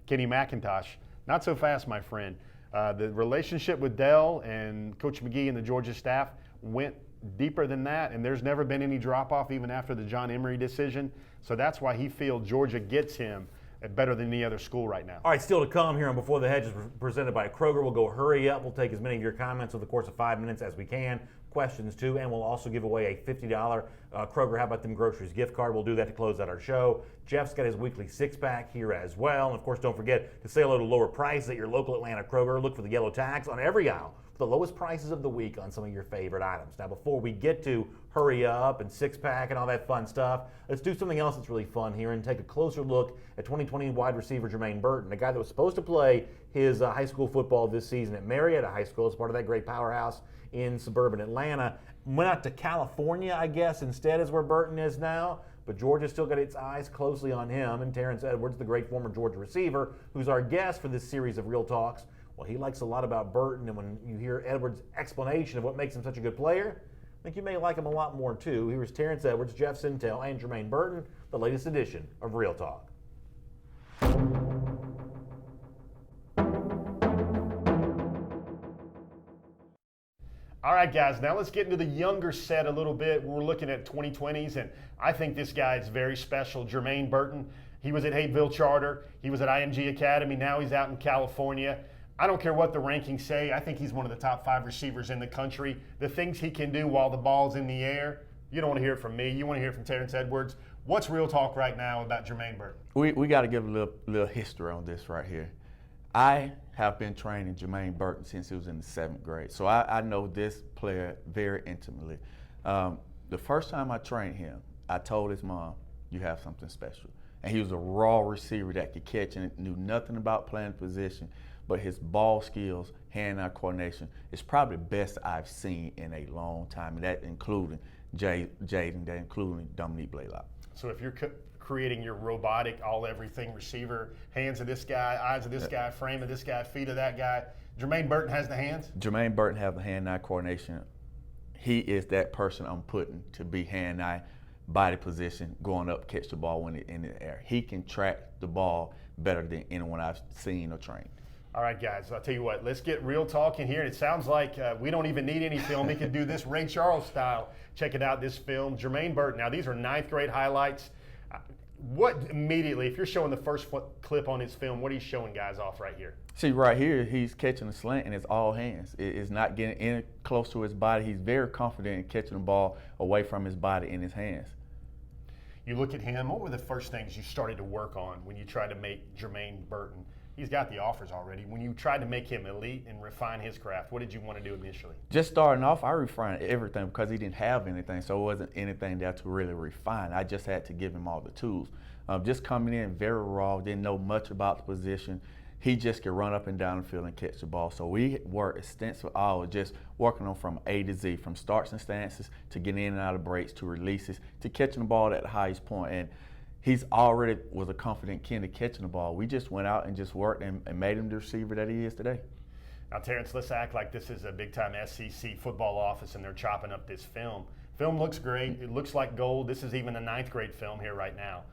Kenny McIntosh. Not so fast, my friend. The relationship with Dell and Coach McGee and the Georgia staff went deeper than that, and there's never been any drop-off even after the John Emery decision. So that's why he feels Georgia gets him better than any other school right now. All right, still to come here on Before the Hedges, presented by Kroger. We'll go hurry up. We'll take as many of your comments over the course of 5 minutes as we can. Questions too, and we'll also give away a $50 Kroger How About Them Groceries gift card. We'll do that to close out our show. Jeff's got his weekly 6-pack here as well. And of course, don't forget to say hello to lower prices at your local Atlanta Kroger. Look for the yellow tags on every aisle for the lowest prices of the week on some of your favorite items. Now, before we get to hurry up and 6-pack and all that fun stuff, let's do something else that's really fun here and take a closer look at 2020 wide receiver Jermaine Burton, a guy that was supposed to play his high school football this season at Marietta High School as part of that great powerhouse in suburban Atlanta. Went out to California, I guess, instead is where Burton is now. But Georgia's still got its eyes closely on him. And Terrence Edwards, the great former Georgia receiver, who's our guest for this series of Real Talks, well, he likes a lot about Burton. And when you hear Edwards' explanation of what makes him such a good player, I think you may like him a lot more, too. Here's Terrence Edwards, Jeff Sintel, and Jermaine Burton, the latest edition of Real Talk. All right, guys, now let's get into the younger set a little bit. We're looking at 2020s, and I think this guy is very special. Jermaine Burton, he was at Hateville Charter. He was at IMG Academy. Now he's out in California. I don't care what the rankings say. I think he's one of the top 5 receivers in the country. The things he can do while the ball's in the air, you don't want to hear it from me. You want to hear it from Terrence Edwards. What's Real Talk right now about Jermaine Burton? We got to give a little history on this right here. I have been training Jermaine Burton since he was in the 7th grade, so I know this player very intimately. The first time I trained him, I told his mom, you have something special. And he was a raw receiver that could catch and knew nothing about playing position, but his ball skills, hand-eye coordination, is probably the best I've seen in a long time, and that including Jaden, that including Dominique Blaylock. So if you're creating your robotic all-everything receiver, hands of this guy, eyes of this guy, frame of this guy, feet of that guy, Jermaine Burton has the hands? Jermaine Burton has the hand-eye coordination. He is that person I'm putting to be hand-eye, body position, going up, catch the ball when it's in the air. He can track the ball better than anyone I've seen or trained. All right, guys, I'll tell you what, let's get Real Talk in here. It sounds like we don't even need any film. He can do this Ray Charles style. Check it out, this film. Jermaine Burton. Now, these are 9th grade highlights. What immediately, if you're showing the first clip on his film, what are you showing guys off right here? See, right here, he's catching a slant and it's all hands. It's not getting in close to his body. He's very confident in catching the ball away from his body in his hands. You look at him, what were the first things you started to work on when you tried to make Jermaine Burton? He's got the offers already. When you tried to make him elite and refine his craft, what did you want to do initially? Just starting off, I refined everything because he didn't have anything, so it wasn't anything there to really refine. I just had to give him all the tools. Just coming in very raw, didn't know much about the position. he just can run up and down the field and catch the ball. So we work extensive hours just working on from A to Z, from starts and stances to getting in and out of breaks to releases to catching the ball at the highest point. And he's already was a confident kid at catching the ball. We just went out and just worked and made him the receiver that he is today. Now, Terrence, let's act like this is a big-time SEC football office and they're chopping up this film. Film looks great. It looks like gold. This is even a ninth grade film here right now.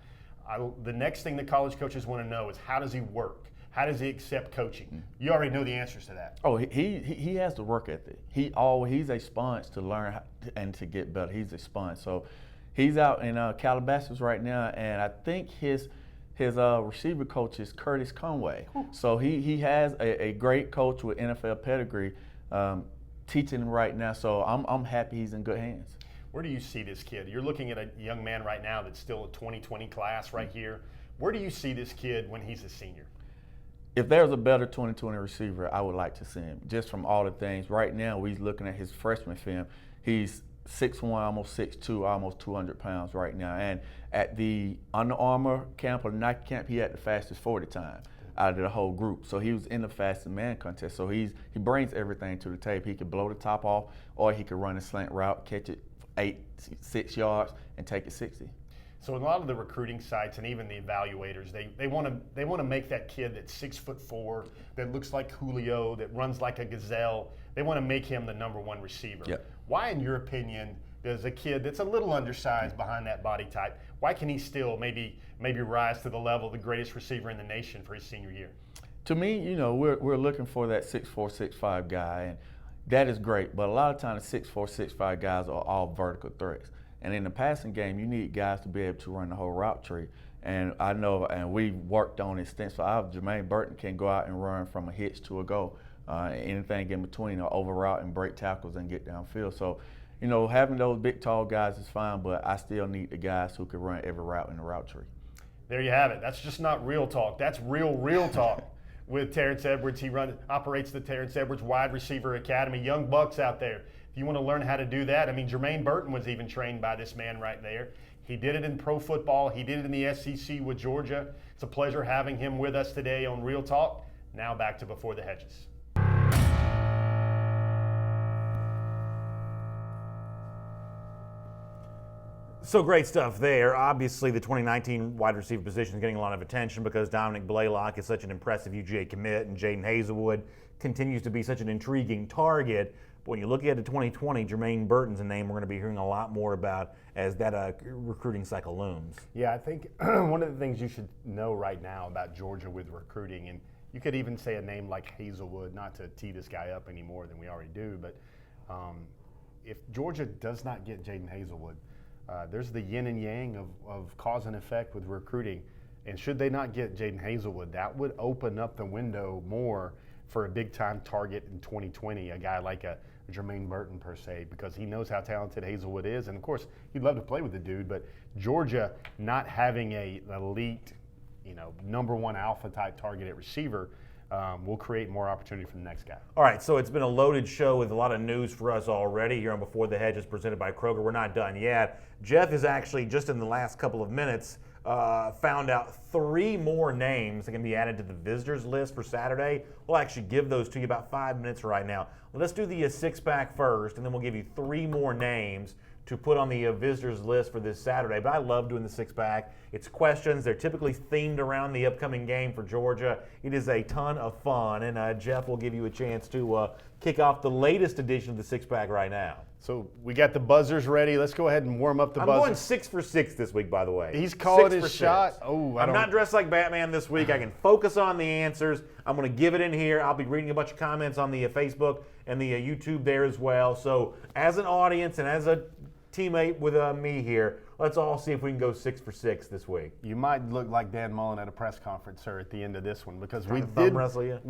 The next thing that college coaches want to know is, how does he work? How does he accept coaching? You already know the answers to that. Oh, he has the work ethic. He's a sponge to learn and to get better. He's a sponge. So he's out in Calabasas right now, and I think his receiver coach is Curtis Conway. So he has a great coach with NFL pedigree teaching him right now. So I'm happy he's in good hands. Where do you see this kid? You're looking at a young man right now that's still a 2020 class right here. Where do you see this kid when he's a senior? If there's a better 2020 receiver, I would like to see him, just from all the things. Right now, we're looking at his freshman film. He's 6'1", almost 6'2", almost 200 pounds right now. And at the Under Armour camp or Nike camp, he had the fastest 40 time out of the whole group. So he was in the fastest man contest. So he brings everything to the table. He could blow the top off, or he could run a slant route, catch it 6 yards, and take it 60. So in a lot of the recruiting sites and even the evaluators, they want to make that kid that's 6'4", that looks like Julio, that runs like a gazelle. They want to make him the #1 receiver. Yep. Why, in your opinion, does a kid that's a little undersized behind that body type, why can he still maybe rise to the level of the greatest receiver in the nation for his senior year? To me, we're looking for that 6'4", 6'5" guy, and that is great. But a lot of times, 6'4", 6'5" guys are all vertical threats. And in the passing game, you need guys to be able to run the whole route tree. And I know, and we worked on extensively. Jermaine Burton can go out and run from a hitch to a go, anything in between, or over route and break tackles and get downfield. So, having those big, tall guys is fine, but I still need the guys who can run every route in the route tree. There you have it. That's just not real talk. That's real talk. With Terrence Edwards, he operates the Terrence Edwards Wide Receiver Academy. Young bucks out there. If you want to learn how to do that, Jermaine Burton was even trained by this man right there. He did it in pro football. He did it in the SEC with Georgia. It's a pleasure having him with us today on Real Talk. Now back to Before the Hedges. So great stuff there. Obviously, the 2019 wide receiver position is getting a lot of attention because Dominic Blaylock is such an impressive UGA commit, and Jaden Hazelwood continues to be such an intriguing target. But when you look ahead to 2020, Jermaine Burton's a name we're going to be hearing a lot more about as that recruiting cycle looms. Yeah, I think one of the things you should know right now about Georgia with recruiting, and you could even say a name like Hazelwood, not to tee this guy up any more than we already do, but if Georgia does not get Jaden Hazelwood, there's the yin and yang of cause and effect with recruiting. And should they not get Jaden Hazelwood, that would open up the window more for a big-time target in 2020, a guy like a Jermaine Burton per se, because he knows how talented Hazelwood is. And, of course, he'd love to play with the dude, but Georgia not having an elite, #1 alpha-type target at receiver will create more opportunity for the next guy. All right, so it's been a loaded show with a lot of news for us already here on Before the Hedges presented by Kroger. We're not done yet. Jeff is actually, just in the last couple of minutes, found out 3 more names that can be added to the visitors list for Saturday. We'll actually give those to you about 5 minutes right now. Let's do the 6-pack first, and then we'll give you 3 more names to put on the visitors list for this Saturday. But I love doing the 6-pack. It's questions. They're typically themed around the upcoming game for Georgia. It is a ton of fun, and Jeff will give you a chance to kick off the latest edition of the 6-pack right now. So we got the buzzers ready. Let's go ahead and warm up the buzzers. I'm going 6 for 6 this week, by the way. He's calling 6 his for shot. 6. Oh, I'm not dressed like Batman this week. I can focus on the answers. I'm going to give it in here. I'll be reading a bunch of comments on the Facebook and the YouTube there as well. So as an audience and as a teammate with me here, let's all see if we can go 6 for 6 this week. You might look like Dan Mullen at a press conference, sir, at the end of this one, because we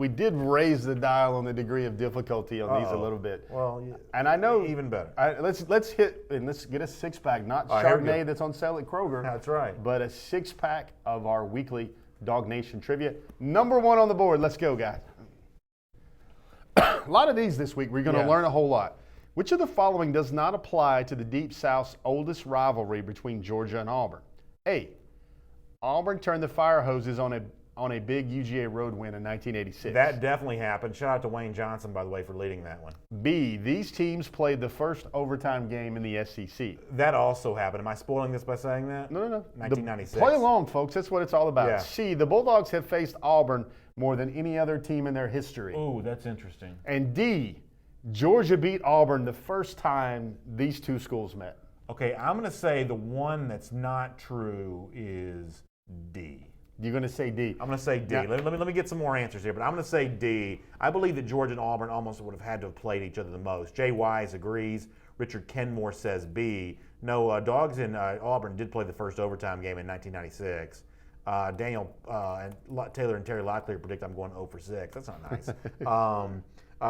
did raise the dial on the degree of difficulty on these a little bit. Well, yeah, and I know even better. Let's hit and let's get a 6-pack, not Chardonnay that's on sale at Kroger. That's right. But a 6-pack of our weekly Dog Nation trivia. #1 on the board. Let's go, guys. A lot of these this week. We're going to learn a whole lot. Which of the following does not apply to the Deep South's oldest rivalry between Georgia and Auburn? A. Auburn turned the fire hoses on a on a big UGA road win in 1986? That definitely happened. Shout out to Wayne Johnson, by the way, for leading that one. B, these teams played the first overtime game in the SEC. That also happened. Am I spoiling this by saying that? No. 1996. Play along, folks. That's what it's all about. Yeah. C, the Bulldogs have faced Auburn more than any other team in their history. Ooh, that's interesting. And D, Georgia beat Auburn the first time these two schools met. Okay, I'm going to say the one that's not true is D. You're going to say D. I'm going to say D. Now- Let me get some more answers here, but I'm going to say D. I believe that Georgia and Auburn almost would have had to have played each other the most. Jay Wise agrees. Richard Kenmore says B. No, Dogs in Auburn did play the first overtime game in 1996. Daniel and Taylor and Terry Locklear predict I'm going 0 for 6. That's not nice.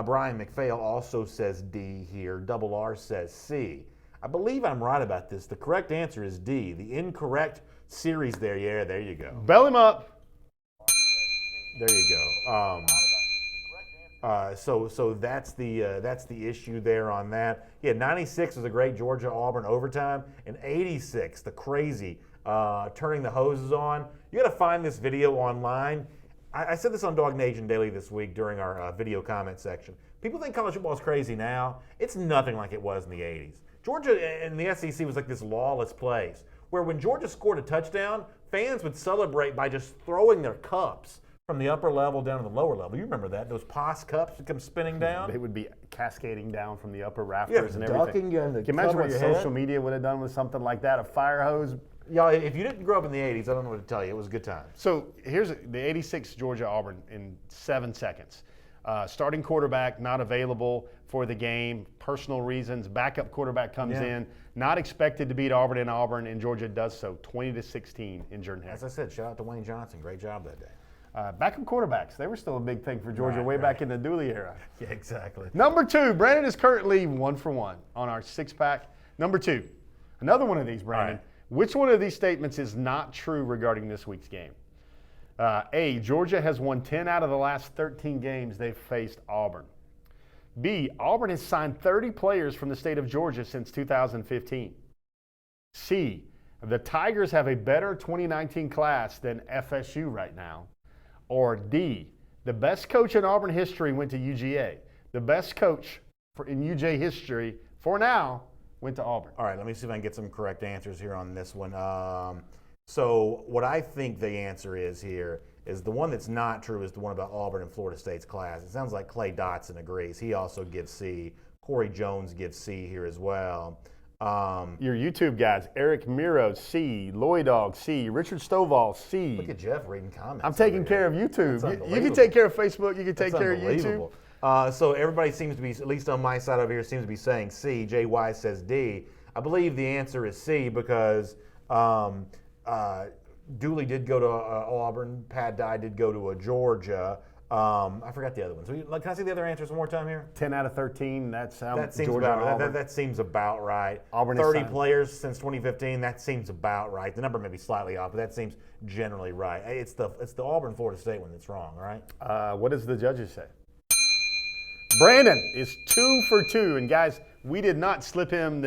Brian McPhail also says D here. Double R says C. I believe I'm right about this. The correct answer is D. The incorrect series there. Yeah, there you go. Bell him up. There you go. So that's the issue there on that. Yeah, 96 was a great Georgia Auburn overtime, and 86 the crazy turning the hoses on. You got to find this video online. I said this on Dog Nation Daily this week during our video comment section. People think college football is crazy now. It's nothing like it was in the 80s. Georgia and the SEC was like this lawless place where when Georgia scored a touchdown, fans would celebrate by just throwing their cups from the upper level down to the lower level. You remember that? Those Pos cups would come spinning down? They would be cascading down from the upper rafters and ducking everything. you in the Can you imagine cover what of your social head? media would have done with something like that? A fire hose. Y'all, if you didn't grow up in the 80s, I don't know what to tell you. It was a good time. So here's the 86 Georgia Auburn in 7 seconds. Starting quarterback not available for the game, personal reasons. Backup quarterback comes in, not expected to beat Auburn in Auburn, and Georgia does so, 20-16 in Jordan-Hare. As I said, shout out to Wayne Johnson. Great job that day. Backup quarterbacks, they were still a big thing for Georgia way back in the Dooley era. Yeah, exactly. Number 2, Brandon is currently 1 for 1 on our 6-pack. Number 2, another one of these, Brandon. Right. Which one of these statements is not true regarding this week's game? A, Georgia has won 10 out of the last 13 games they've faced Auburn. B, Auburn has signed 30 players from the state of Georgia since 2015. C, the Tigers have a better 2019 class than FSU right now. Or D, the best coach in Auburn history went to UGA. The best coach in UGA history, for now, went to Auburn. All right, let me see if I can get some correct answers here on this one. So what I think the answer is here is the one that's not true is the one about Auburn and Florida State's class. It sounds like Clay Dotson agrees. He also gives C. Corey Jones gives C here as well. Your YouTube guys, Eric Miro, C. Lloyd Dog, C. Richard Stovall, C. Look at Jeff reading comments. I'm taking over care here. of YouTube. That's You can unbelievable. take care of Facebook. You can take That's care of YouTube. unbelievable. So everybody seems to be, at least on my side over here, seems to be saying C. Jay Wise says D. I believe the answer is C because Dooley did go to Auburn. Pat Dye did go to a Georgia. I forgot the other ones. Can I see the other answers one more time here? 10 out of 13. That's how That seems Georgia and about Auburn. that seems about right. Auburn is 30 signed. players since 2015. That seems about right. The number may be slightly off, but that seems generally right. It's the Auburn Florida State one that's wrong. All right. What does the judges say? Brandon is 2 for 2. And guys, we did not slip him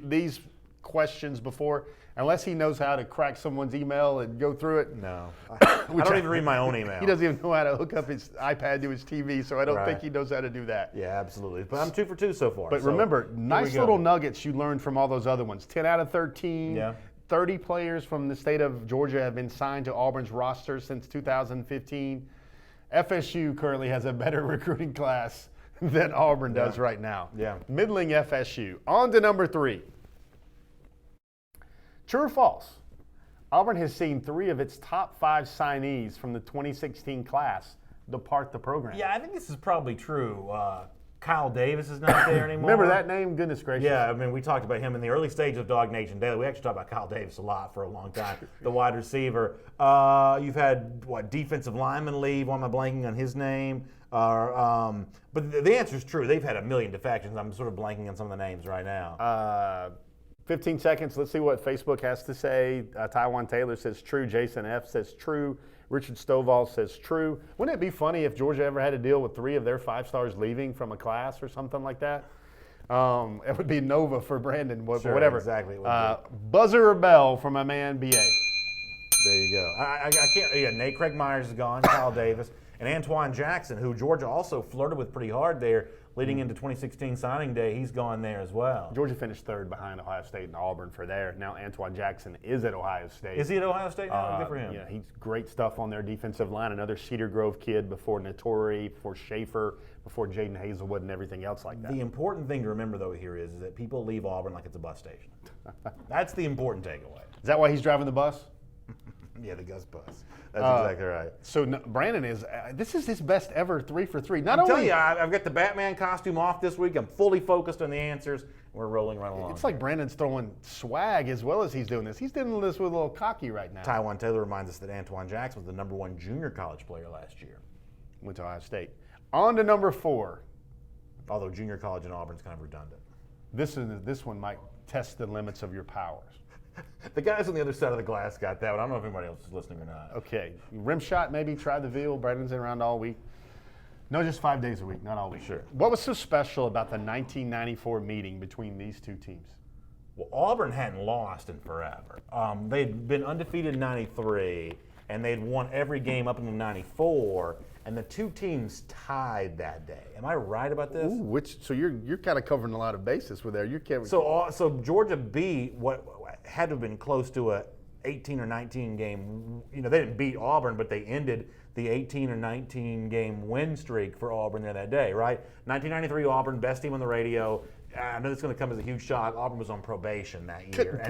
these questions before, unless he knows how to crack someone's email and go through it. No, I don't even read my own email. He doesn't even know how to hook up his iPad to his TV, so I don't think Right. he knows how to do that. Yeah, absolutely. But I'm 2 for 2 so far. But so remember, here we nice go. little nuggets you learned from all those other ones. 10 out of 13. Yeah. 30 players from the state of Georgia have been signed to Auburn's roster since 2015. FSU currently has a better recruiting class than Auburn does right now. Yeah. Middling FSU. On to number 3. True or false? Auburn has seen 3 of its top 5 signees from the 2016 class depart the program. Yeah, I think this is probably true. Kyle Davis is not there anymore. Remember that name? Goodness gracious. Yeah, I mean, we talked about him in the early stage of Dog Nation Daily. We actually talked about Kyle Davis a lot for a long time, the wide receiver. You've had, defensive lineman leave. Why am I blanking on his name? But the answer is true. They've had a million defections. I'm sort of blanking on some of the names right now. 15 seconds. Let's see what Facebook has to say. Taiwan Taylor says true. Jason F. says true. Richard Stovall says true. Wouldn't it be funny if Georgia ever had to deal with 3 of their 5 stars leaving from a class or something like that? It would be Nova for Brandon, Sure, whatever. exactly, it would Buzzer or bell from my man, BA. There you go. I can't. Yeah, Nate Craig Myers is gone. Kyle Davis and Antoine Jackson, who Georgia also flirted with pretty hard there, leading into 2016 signing day. He's gone there as well. Georgia finished third behind Ohio State and Auburn for there. Now Antoine Jackson is at Ohio State. Is he at Ohio State now? Good for him. Yeah, he's great stuff on their defensive line. Another Cedar Grove kid before Notori, before Schaefer, before Jaden Hazelwood and everything else like that. The important thing to remember, though, here is that people leave Auburn like it's a bus station. That's the important takeaway. Is that why he's driving the bus? Yeah, the Gus bus. That's exactly right. So Brandon is, this is his best ever 3 for 3. I'm telling you, I've got the Batman costume off this week. I'm fully focused on the answers. We're rolling right along. It's like Brandon's throwing swag as well as he's doing this. He's doing this with a little cocky right now. Tywan Taylor reminds us that Antoine Jackson was the #1 junior college player last year. Went to Ohio State. On to number 4. Although junior college in Auburn's kind of redundant. This one might test the limits of your powers. The guys on the other side of the glass got that one. I don't know if anybody else is listening or not. Okay. Rim shot, maybe. Try the veal. Brandon's in around all week. No, just 5 days a week, not all week. Sure. What was so special about the 1994 meeting between these two teams? Well, Auburn hadn't lost in forever. They'd been undefeated in 93, and they'd won every game up until 94, and the two teams tied that day. Am I right about this? Ooh, so you're kind of covering a lot of bases with there. So Georgia beat what had to have been close to a 18 or 19 game. You know, they didn't beat Auburn, but they ended the 18 or 19 game win streak for Auburn there that day, right? 1993 Auburn, best team on the radio. I know it's going to come as a huge shock. Auburn was on probation that year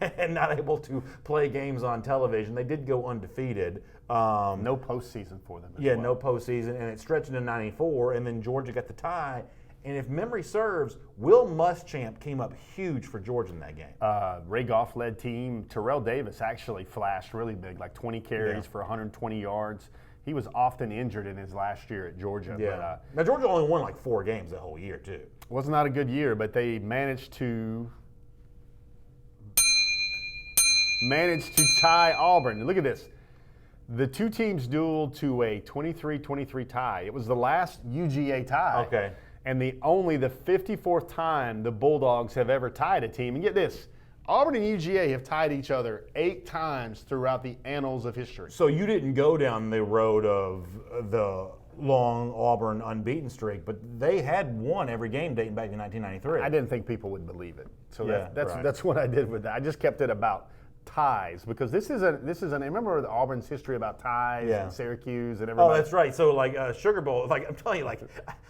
and not able to play games on television. They did go undefeated. No postseason for them. No postseason, and it stretched into 94, and then Georgia got the tie. And if memory serves, Will Muschamp came up huge for Georgia in that game. Ray Goff-led team. Terrell Davis actually flashed really big, like 20 carries for 120 yards. He was often injured in his last year at Georgia. Yeah. Now, Georgia only won like 4 games that whole year, too. Was not a good year, but they managed to tie Auburn. Look at this. The two teams dueled to a 23-23 tie. It was the last UGA tie. Okay. And only the 54th time the Bulldogs have ever tied a team. And get this, Auburn and UGA have tied each other 8 times throughout the annals of history. So you didn't go down the road of the long Auburn unbeaten streak, but they had won every game dating back to 1993. I didn't think people would believe it. So Yeah, that's what I did with that. I just kept it about ties because this is an remember the Auburn's history about ties and Syracuse and everybody. Oh, that's right. So like Sugar Bowl, like I'm telling you, like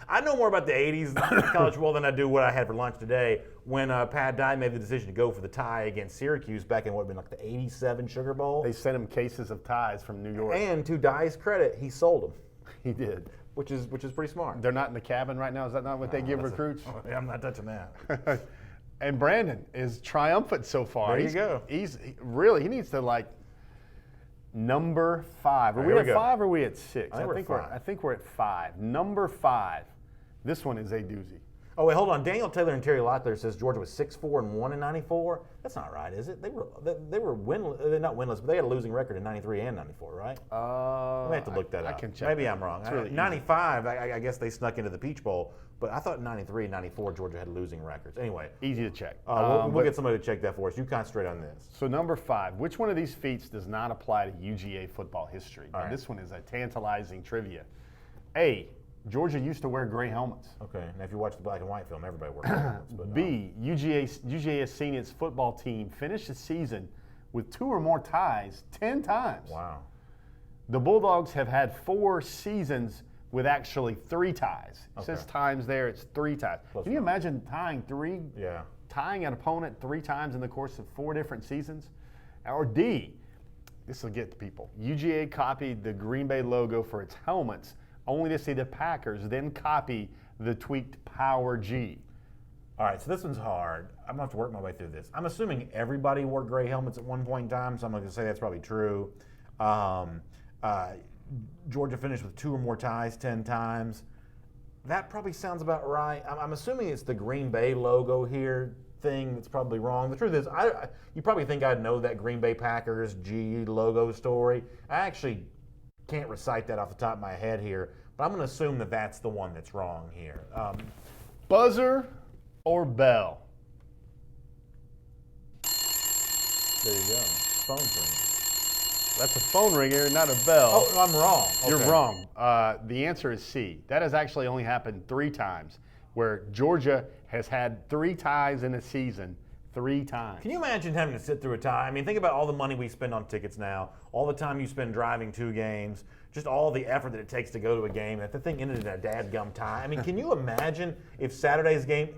I know more about the '80s college football than I do what I had for lunch today. When Pat Dye made the decision to go for the tie against Syracuse back in what had been like the '87 Sugar Bowl. They sent him cases of ties from New York. And to Dye's credit, he sold them. He did, which is pretty smart. They're not in the cabin right now. Is that not what they give recruits? I'm not touching that. And Brandon is triumphant so far. There you go. He needs to like number 5. Are we at 5 or are we at 6? I think we're at 5. Number 5. This one is a doozy. Oh wait, hold on. Daniel Taylor and Terry Locklear says Georgia was 6-4-1 in '94. That's not right, is it? They were winless. They're not winless, but they had a losing record in '93 and '94, right? I may have to look that up. I can check. Maybe I'm wrong. Really '95, I guess they snuck into the Peach Bowl, but I thought '93 and '94 Georgia had losing records. Anyway, easy to check. We'll get somebody to check that for us. You concentrate on this. So number 5, which one of these feats does not apply to UGA football history? Now, this one is a tantalizing trivia. A, Georgia used to wear gray helmets. Okay, and if you watch the black and white film, everybody wears gray helmets. But B, UGA has seen its football team finish the season with 2 or more ties 10 times. Wow. The Bulldogs have had 4 seasons with actually 3 ties. It says times there, it's 3 ties. Can you imagine tying an opponent 3 times in the course of 4 different seasons? Or D, this will get to people. UGA copied the Green Bay logo for its helmets, only to see the Packers then copy the tweaked Power G. All right, so this one's hard. I'm going to have to work my way through this. I'm assuming everybody wore gray helmets at one point in time, so I'm going to say that's probably true. Georgia finished with 2 or more ties 10 times. That probably sounds about right. I'm assuming it's the Green Bay logo here thing that's probably wrong. The truth is, you probably think I'd know that Green Bay Packers G logo story. I actually can't recite that off the top of my head here, but I'm going to assume that that's the one that's wrong here. Buzzer or bell? There you go. Phone ring. That's a phone ringer, not a bell. Oh, I'm wrong. You're Okay. wrong. The answer is C. That has actually only happened 3 times, where Georgia has had 3 ties in a season 3 times. Can you imagine having to sit through a tie? I mean, think about all the money we spend on tickets now, all the time you spend driving 2 games, just all the effort that it takes to go to a game. If the thing ended in a dadgum tie, I mean, can you imagine if Saturday's game?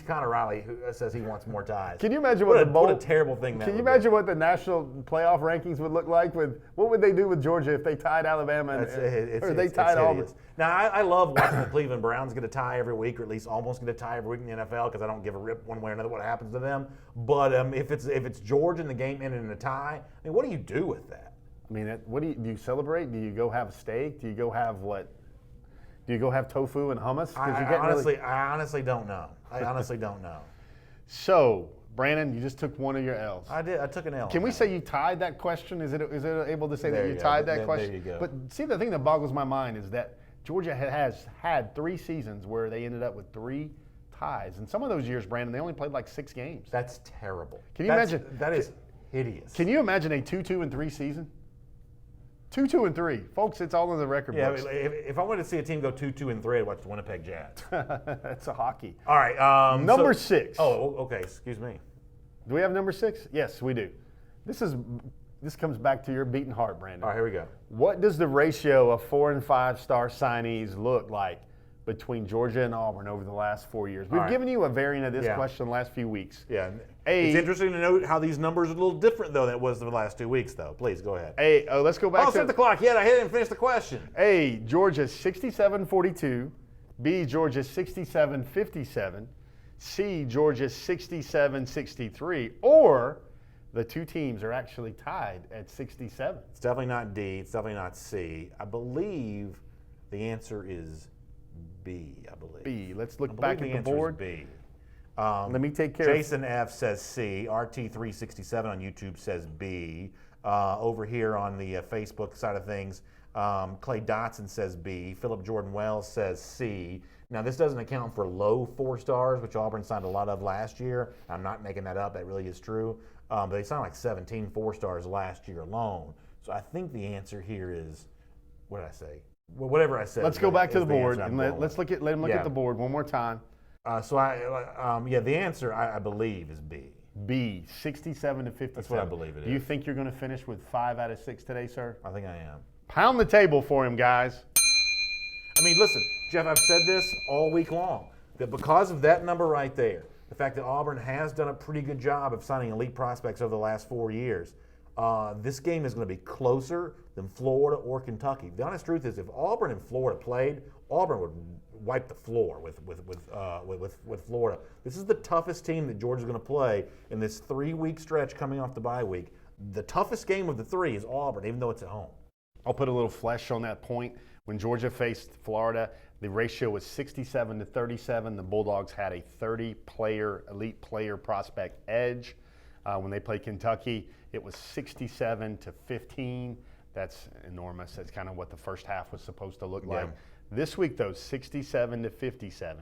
Connor Riley, who says he wants more ties. Can you imagine what what a, the bowl? what a terrible thing that Can you would imagine what the national playoff rankings would look like? What would they do with Georgia if they tied Alabama or they tied Auburn? Now, I love watching the Cleveland Browns get a tie every week, or at least almost get a tie every week in the NFL, because I don't give a rip one way or another what happens to them. But if it's Georgia and the game ended in a tie, I mean, what do you do with that? I mean, what do you celebrate? Do you go have a steak? Do you go have what? Do you go have tofu and hummus? I honestly don't know. I honestly don't know. So, Brandon, you just took one of your L's. I did. I took an L. Can we say you tied that question? Is it able to say that you tied that question? There you go. But see, the thing that boggles my mind is that Georgia has had 3 seasons where they ended up with 3 ties. And some of those years, Brandon, they only played like 6 games. That's terrible. Can you imagine? That is hideous. Can you imagine a 2-2-3 season? 2-2-3, folks. It's all in the record books. If I wanted to see a team go 2-2-3, I'd watch the Winnipeg Jets. That's a hockey. All right. Number 6. Oh, okay. Excuse me. Do we have number 6? Yes, we do. This comes back to your beating heart, Brandon. All right, here we go. What does the ratio of 4- and 5-star signees look like between Georgia and Auburn over the last 4 years? We've given you a variant of this question the last few weeks. Yeah. It's interesting to note how these numbers are a little different, though, than it was the last 2 weeks, though. Please, go ahead. Let's go back to the clock. Yeah, I didn't finish the question. A, Georgia 67-42. B, Georgia 67-57. C, Georgia 67-63. Or the 2 teams are actually tied at 67. It's definitely not D. It's definitely not C. I believe the answer is B, I believe. B. Let's look back at the board. B. Let me take care Jason F says C. RT367 on YouTube says B. Over here on the Facebook side of things, Clay Dotson says B. Philip Jordan Wells says C. Now, this doesn't account for low 4 stars, which Auburn signed a lot of last year. I'm not making that up. That really is true. But they signed like 17 4 stars last year alone. So I think the answer here is, what did I say? Well, whatever I said. Let's go back to the board and let him look at the board one more time. The answer I believe is B. B, 67-57. That's what I believe it is. Do you think you're going to finish with 5 out of 6 today, sir? I think I am. Pound the table for him, guys. I mean, listen, Jeff, I've said this all week long, that because of that number right there, the fact that Auburn has done a pretty good job of signing elite prospects over the last 4 years, this game is going to be closer than Florida or Kentucky. The honest truth is, if Auburn and Florida played, Auburn would wipe the floor with Florida. This is the toughest team that Georgia's going to play in this 3-week stretch coming off the bye week. The toughest game of the 3 is Auburn, even though it's at home. I'll put a little flesh on that point. When Georgia faced Florida, the ratio was 67-37. The Bulldogs had a 30-player, elite player prospect edge. When they played Kentucky, it was 67-15. That's enormous. That's kind of what the first half was supposed to look like. This week, though, 67-57.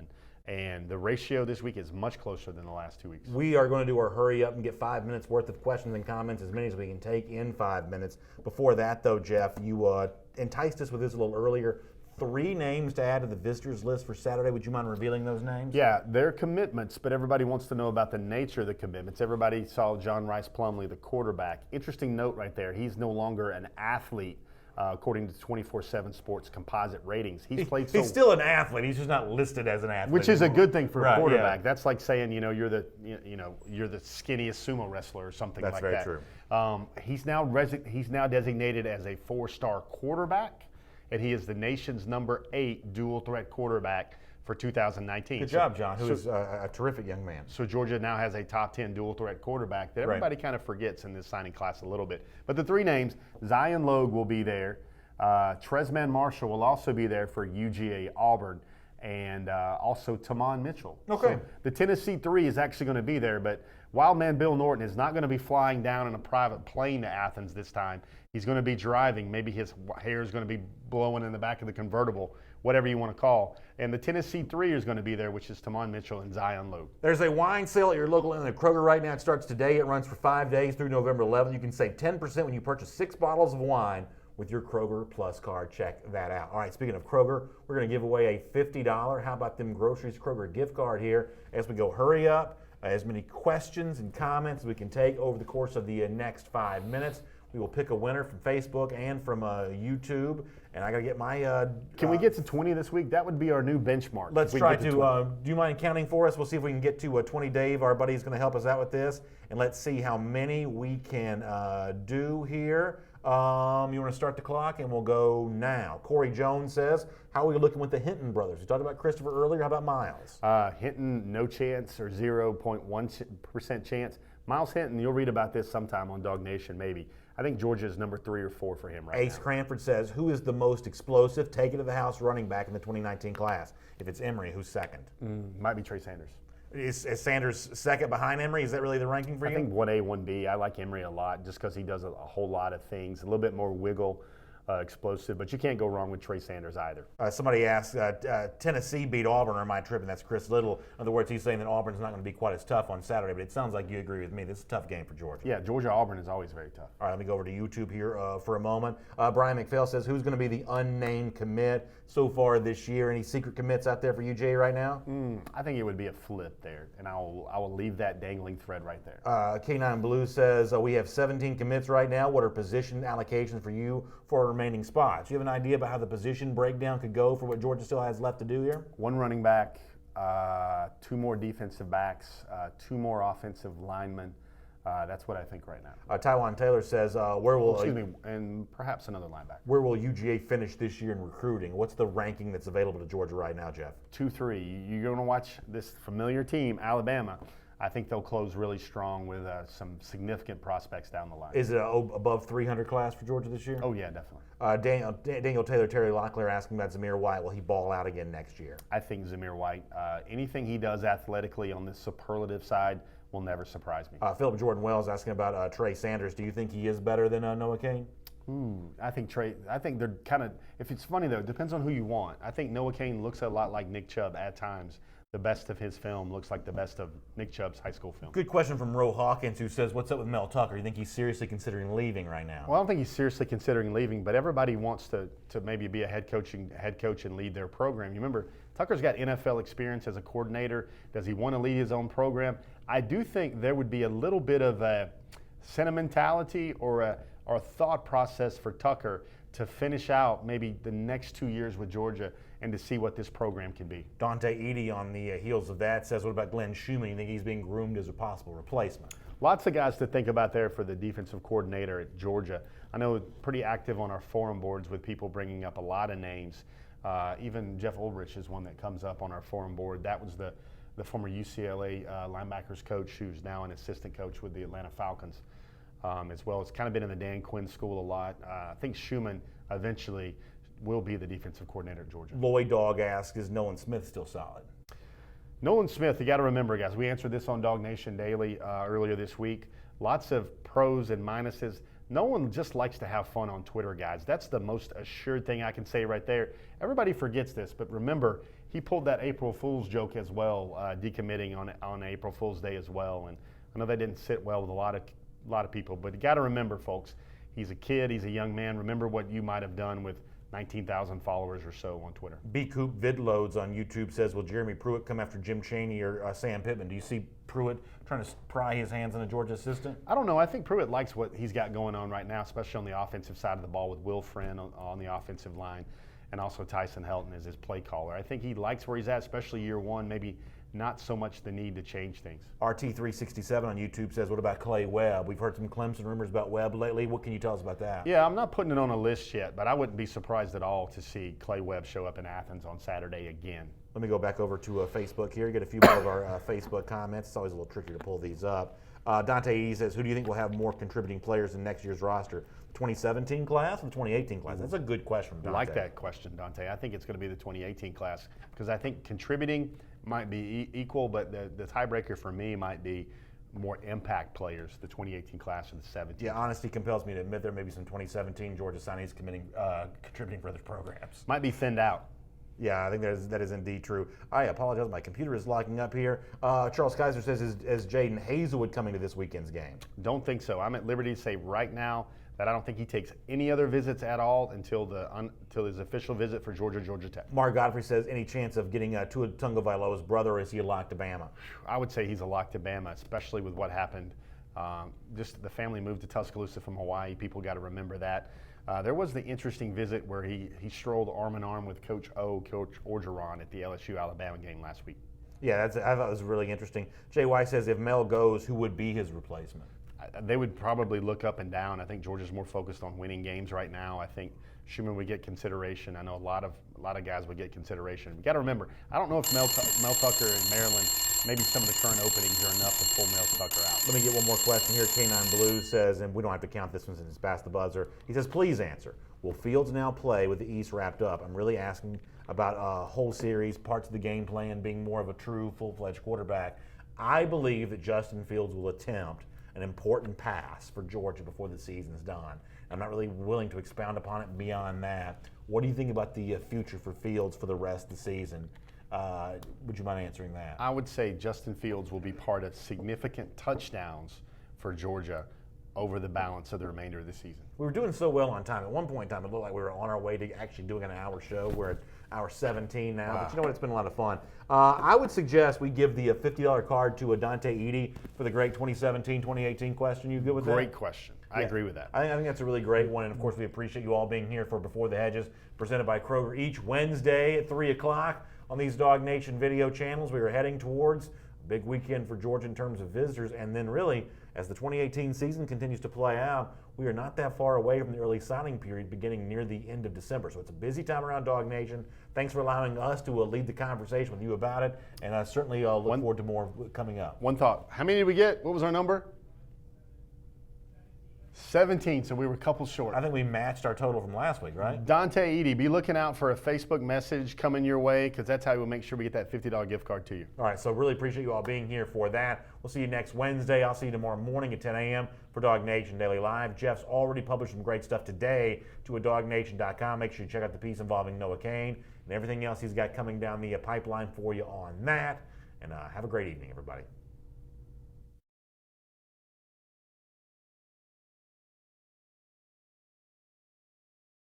And the ratio this week is much closer than the last 2 weeks. We are going to do our hurry up and get 5 minutes worth of questions and comments, as many as we can take in 5 minutes. Before that, though, Jeff, you enticed us with this a little earlier. 3 names to add to the visitors list for Saturday. Would you mind revealing those names? Yeah, they're commitments, but everybody wants to know about the nature of the commitments. Everybody saw John Rice Plumlee, the quarterback. Interesting note right there. He's no longer an athlete. According to 24/7 Sports composite ratings, he's which is a good thing for a quarterback. Yeah. That's like saying you're the skinniest sumo wrestler or something like that. That's very true. He's now designated as a 4-star quarterback, and he is the nation's number 8 dual threat quarterback for 2019. Good job, John, who is a terrific young man. So Georgia now has a top 10 dual threat quarterback that everybody kind of forgets in this signing class a little bit. But the 3 names, Zion Logue will be there. Tresman Marshall will also be there for UGA Auburn, and also Tamon Mitchell. Okay. So the Tennessee 3 is actually going to be there, but Wildman Bill Norton is not going to be flying down in a private plane to Athens this time. He's going to be driving. Maybe his hair is going to be blowing in the back of the convertible whatever you want to call. And the Tennessee 3 is going to be there, which is Tamon Mitchell and Zion Lowe. There's a wine sale at your local Inland Kroger right now. It starts today. It runs for 5 days through November 11th. You can save 10% when you purchase 6 bottles of wine with your Kroger Plus card. Check that out. All right, speaking of Kroger, we're going to give away a $50 How About Them Groceries Kroger gift card here as we go. Hurry up. As many questions and comments as we can take over the course of the next 5 minutes. We will pick a winner from Facebook and from YouTube. And I got to get my... Can we get to 20 this week? That would be our new benchmark. Let's try to... do you mind counting for us? We'll see if we can get to 20. Dave, our buddy, is going to help us out with this. And let's see how many we can do here. You want to start the clock? And we'll go now. Corey Jones says, how are we looking with the Hinton brothers? We talked about Christopher earlier. How about Miles? Hinton, no chance or 0.1% chance. Miles Hinton, you'll read about this sometime on Dog Nation, maybe. I think Georgia is number 3 or 4 for him right now. Ace Cranford says, who is the most explosive, take it to the house running back in the 2019 class? If it's Emory, who's second? Might be Trey Sanders. Is Sanders second behind Emory? Is that really the ranking for you? I think 1A, 1B. I like Emory a lot just because he does a whole lot of things, a little bit more wiggle, explosive, but you can't go wrong with Trey Sanders either. Somebody asked, Tennessee beat Auburn on my trip, and that's Chris Little. In other words, he's saying that Auburn's not going to be quite as tough on Saturday, but it sounds like you agree with me. This is a tough game for Georgia. Yeah, Georgia-Auburn is always very tough. All right, let me go over to YouTube here for a moment. Brian McPhail says, who's going to be the unnamed commit so far this year? Any secret commits out there for you, Jay, right now? I think it would be a flip there, and I will leave that dangling thread right there. K9 Blue says, we have 17 commits right now. What are position allocations for you for remaining spots? You have an idea about how the position breakdown could go for what Georgia still has left to do here? 1 running back, 2 more defensive backs, 2 more offensive linemen. That's what I think right now. Taiwan Taylor says, and perhaps another linebacker. Where will UGA finish this year in recruiting? What's the ranking that's available to Georgia right now, Jeff? 2-3. You're going to watch this familiar team, Alabama. I think they'll close really strong with some significant prospects down the line. Is it above 300 class for Georgia this year? Oh, yeah, definitely. Daniel Taylor, Terry Locklear asking about Zamir White. Will he ball out again next year? I think Zamir White, anything he does athletically on the superlative side will never surprise me. Philip Jordan Wells asking about Trey Sanders. Do you think he is better than Noah Cain? I think they're kind of, if it's funny though, it depends on who you want. I think Noah Cain looks a lot like Nick Chubb at times. The best of his film looks like the best of Nick Chubb's high school film. Good question from Ro Hawkins, who says, what's up with Mel Tucker? You think he's seriously considering leaving right now? Well, I don't think he's seriously considering leaving, but everybody wants to maybe be a head coach and lead their program. You remember, Tucker's got NFL experience as a coordinator. Does he want to lead his own program? I do think there would be a little bit of a sentimentality or a thought process for Tucker to finish out maybe the next 2 years with Georgia and to see what this program can be. Dante Edey on the heels of that says, what about Glenn Schumann? You think he's being groomed as a possible replacement? Lots of guys to think about there for the defensive coordinator at Georgia. I know pretty active on our forum boards with people bringing up a lot of names. Even Jeff Ulrich is one that comes up on our forum board. That was the former UCLA linebackers coach who's now an assistant coach with the Atlanta Falcons as well. It's kind of been in the Dan Quinn school a lot. I think Schumann eventually will be the defensive coordinator at Georgia. Lloyd Dog asks, is Nolan Smith still solid? Nolan Smith, you got to remember, guys, we answered this on Dog Nation Daily earlier this week. Lots of pros and minuses. Nolan just likes to have fun on Twitter, guys. That's the most assured thing I can say right there. Everybody forgets this, but remember, he pulled that April Fool's joke as well, decommitting on April Fool's Day as well. And I know that didn't sit well with a lot of people, but you got to remember, folks, he's a kid, he's a young man. Remember what you might have done with 19,000 followers or so on Twitter. B. Coop Vidloads on YouTube says, will Jeremy Pruitt come after Jim Chaney or Sam Pittman? Do you see Pruitt trying to pry his hands on a Georgia assistant? I don't know. I think Pruitt likes what he's got going on right now, especially on the offensive side of the ball with Will Friend on the offensive line, and also Tyson Helton as his play caller. I think he likes where he's at, especially year one, maybe not so much the need to change things. RT367 on YouTube says, what about Clay Webb? We've heard some Clemson rumors about Webb lately. What can you tell us about that? Yeah, I'm not putting it on a list yet, but I wouldn't be surprised at all to see Clay Webb show up in Athens on Saturday again. Let me go back over to Facebook here, get a few more of our Facebook comments. It's always a little tricky to pull these up. Dante E says, who do you think will have more contributing players in next year's roster? The 2017 class or the 2018 class? That's a good question, Dante. I like that question, Dante. I think it's going to be the 2018 class because I think contributing might be equal, but the tiebreaker for me might be more impact players, the 2018 class or the 17. Yeah, honesty compels me to admit there may be some 2017 Georgia signees contributing for other programs. Might be thinned out. Yeah, I think that is indeed true. I apologize. My computer is locking up here. Charles Kaiser says, is Jaden Hazelwood coming to this weekend's game? Don't think so. I'm at liberty to say right now that I don't think he takes any other visits at all until his official visit for Georgia Tech. Mark Godfrey says, any chance of getting Tua Tagovailoa's brother, or is he a lock to Bama? I would say he's a lock to Bama, especially with what happened. Just the family moved to Tuscaloosa from Hawaii. People got to remember that. There was the interesting visit where he strolled arm in arm with Coach Orgeron at the LSU-Alabama game last week. Yeah, I thought it was really interesting. Jay White says, if Mel goes, who would be his replacement? They would probably look up and down. I think Georgia's more focused on winning games right now. I think Schumann would get consideration. I know a lot of guys would get consideration. You got to remember, I don't know if Mel Tucker in Maryland, maybe some of the current openings are enough to pull Mel Tucker out. Let me get one more question here. K9 Blue says, and we don't have to count this one since it's past the buzzer. He says, please answer. Will Fields now play with the East wrapped up? I'm really asking about a whole series, parts of the game plan, being more of a true full-fledged quarterback. I believe that Justin Fields will attempt an important pass for Georgia before the season's done. I'm not really willing to expound upon it beyond that. What do you think about the future for Fields for the rest of the season? Would you mind answering that? I would say Justin Fields will be part of significant touchdowns for Georgia over the balance of the remainder of the season. We were doing so well on time. At one point in time, it looked like we were on our way to actually doing an hour show. We're at hour 17 now, but you know what? It's been a lot of fun. I would suggest we give the $50 card to Dante Edie for the great 2017-2018 question. You good with that? Great question. I agree with that. I think that's a really great one, and of course we appreciate you all being here for Before the Hedges, presented by Kroger each Wednesday at 3 o'clock on these Dog Nation video channels. We are heading towards a big weekend for Georgia in terms of visitors, and then really, as the 2018 season continues to play out, we are not that far away from the early signing period beginning near the end of December. So it's a busy time around Dog Nation. Thanks for allowing us to lead the conversation with you about it, and I certainly look forward to more coming up. One thought. How many did we get? What was our number? 17, so we were a couple short. I think we matched our total from last week, right? Dante Edie, be looking out for a Facebook message coming your way, because that's how we'll make sure we get that $50 gift card to you. All right, so really appreciate you all being here for that. We'll see you next Wednesday. I'll see you tomorrow morning at 10 a.m. for Dog Nation Daily Live. Jeff's already published some great stuff today to adognation.com. Make sure you check out the piece involving Noah Kane and everything else he's got coming down the pipeline for you on that. And have a great evening, everybody.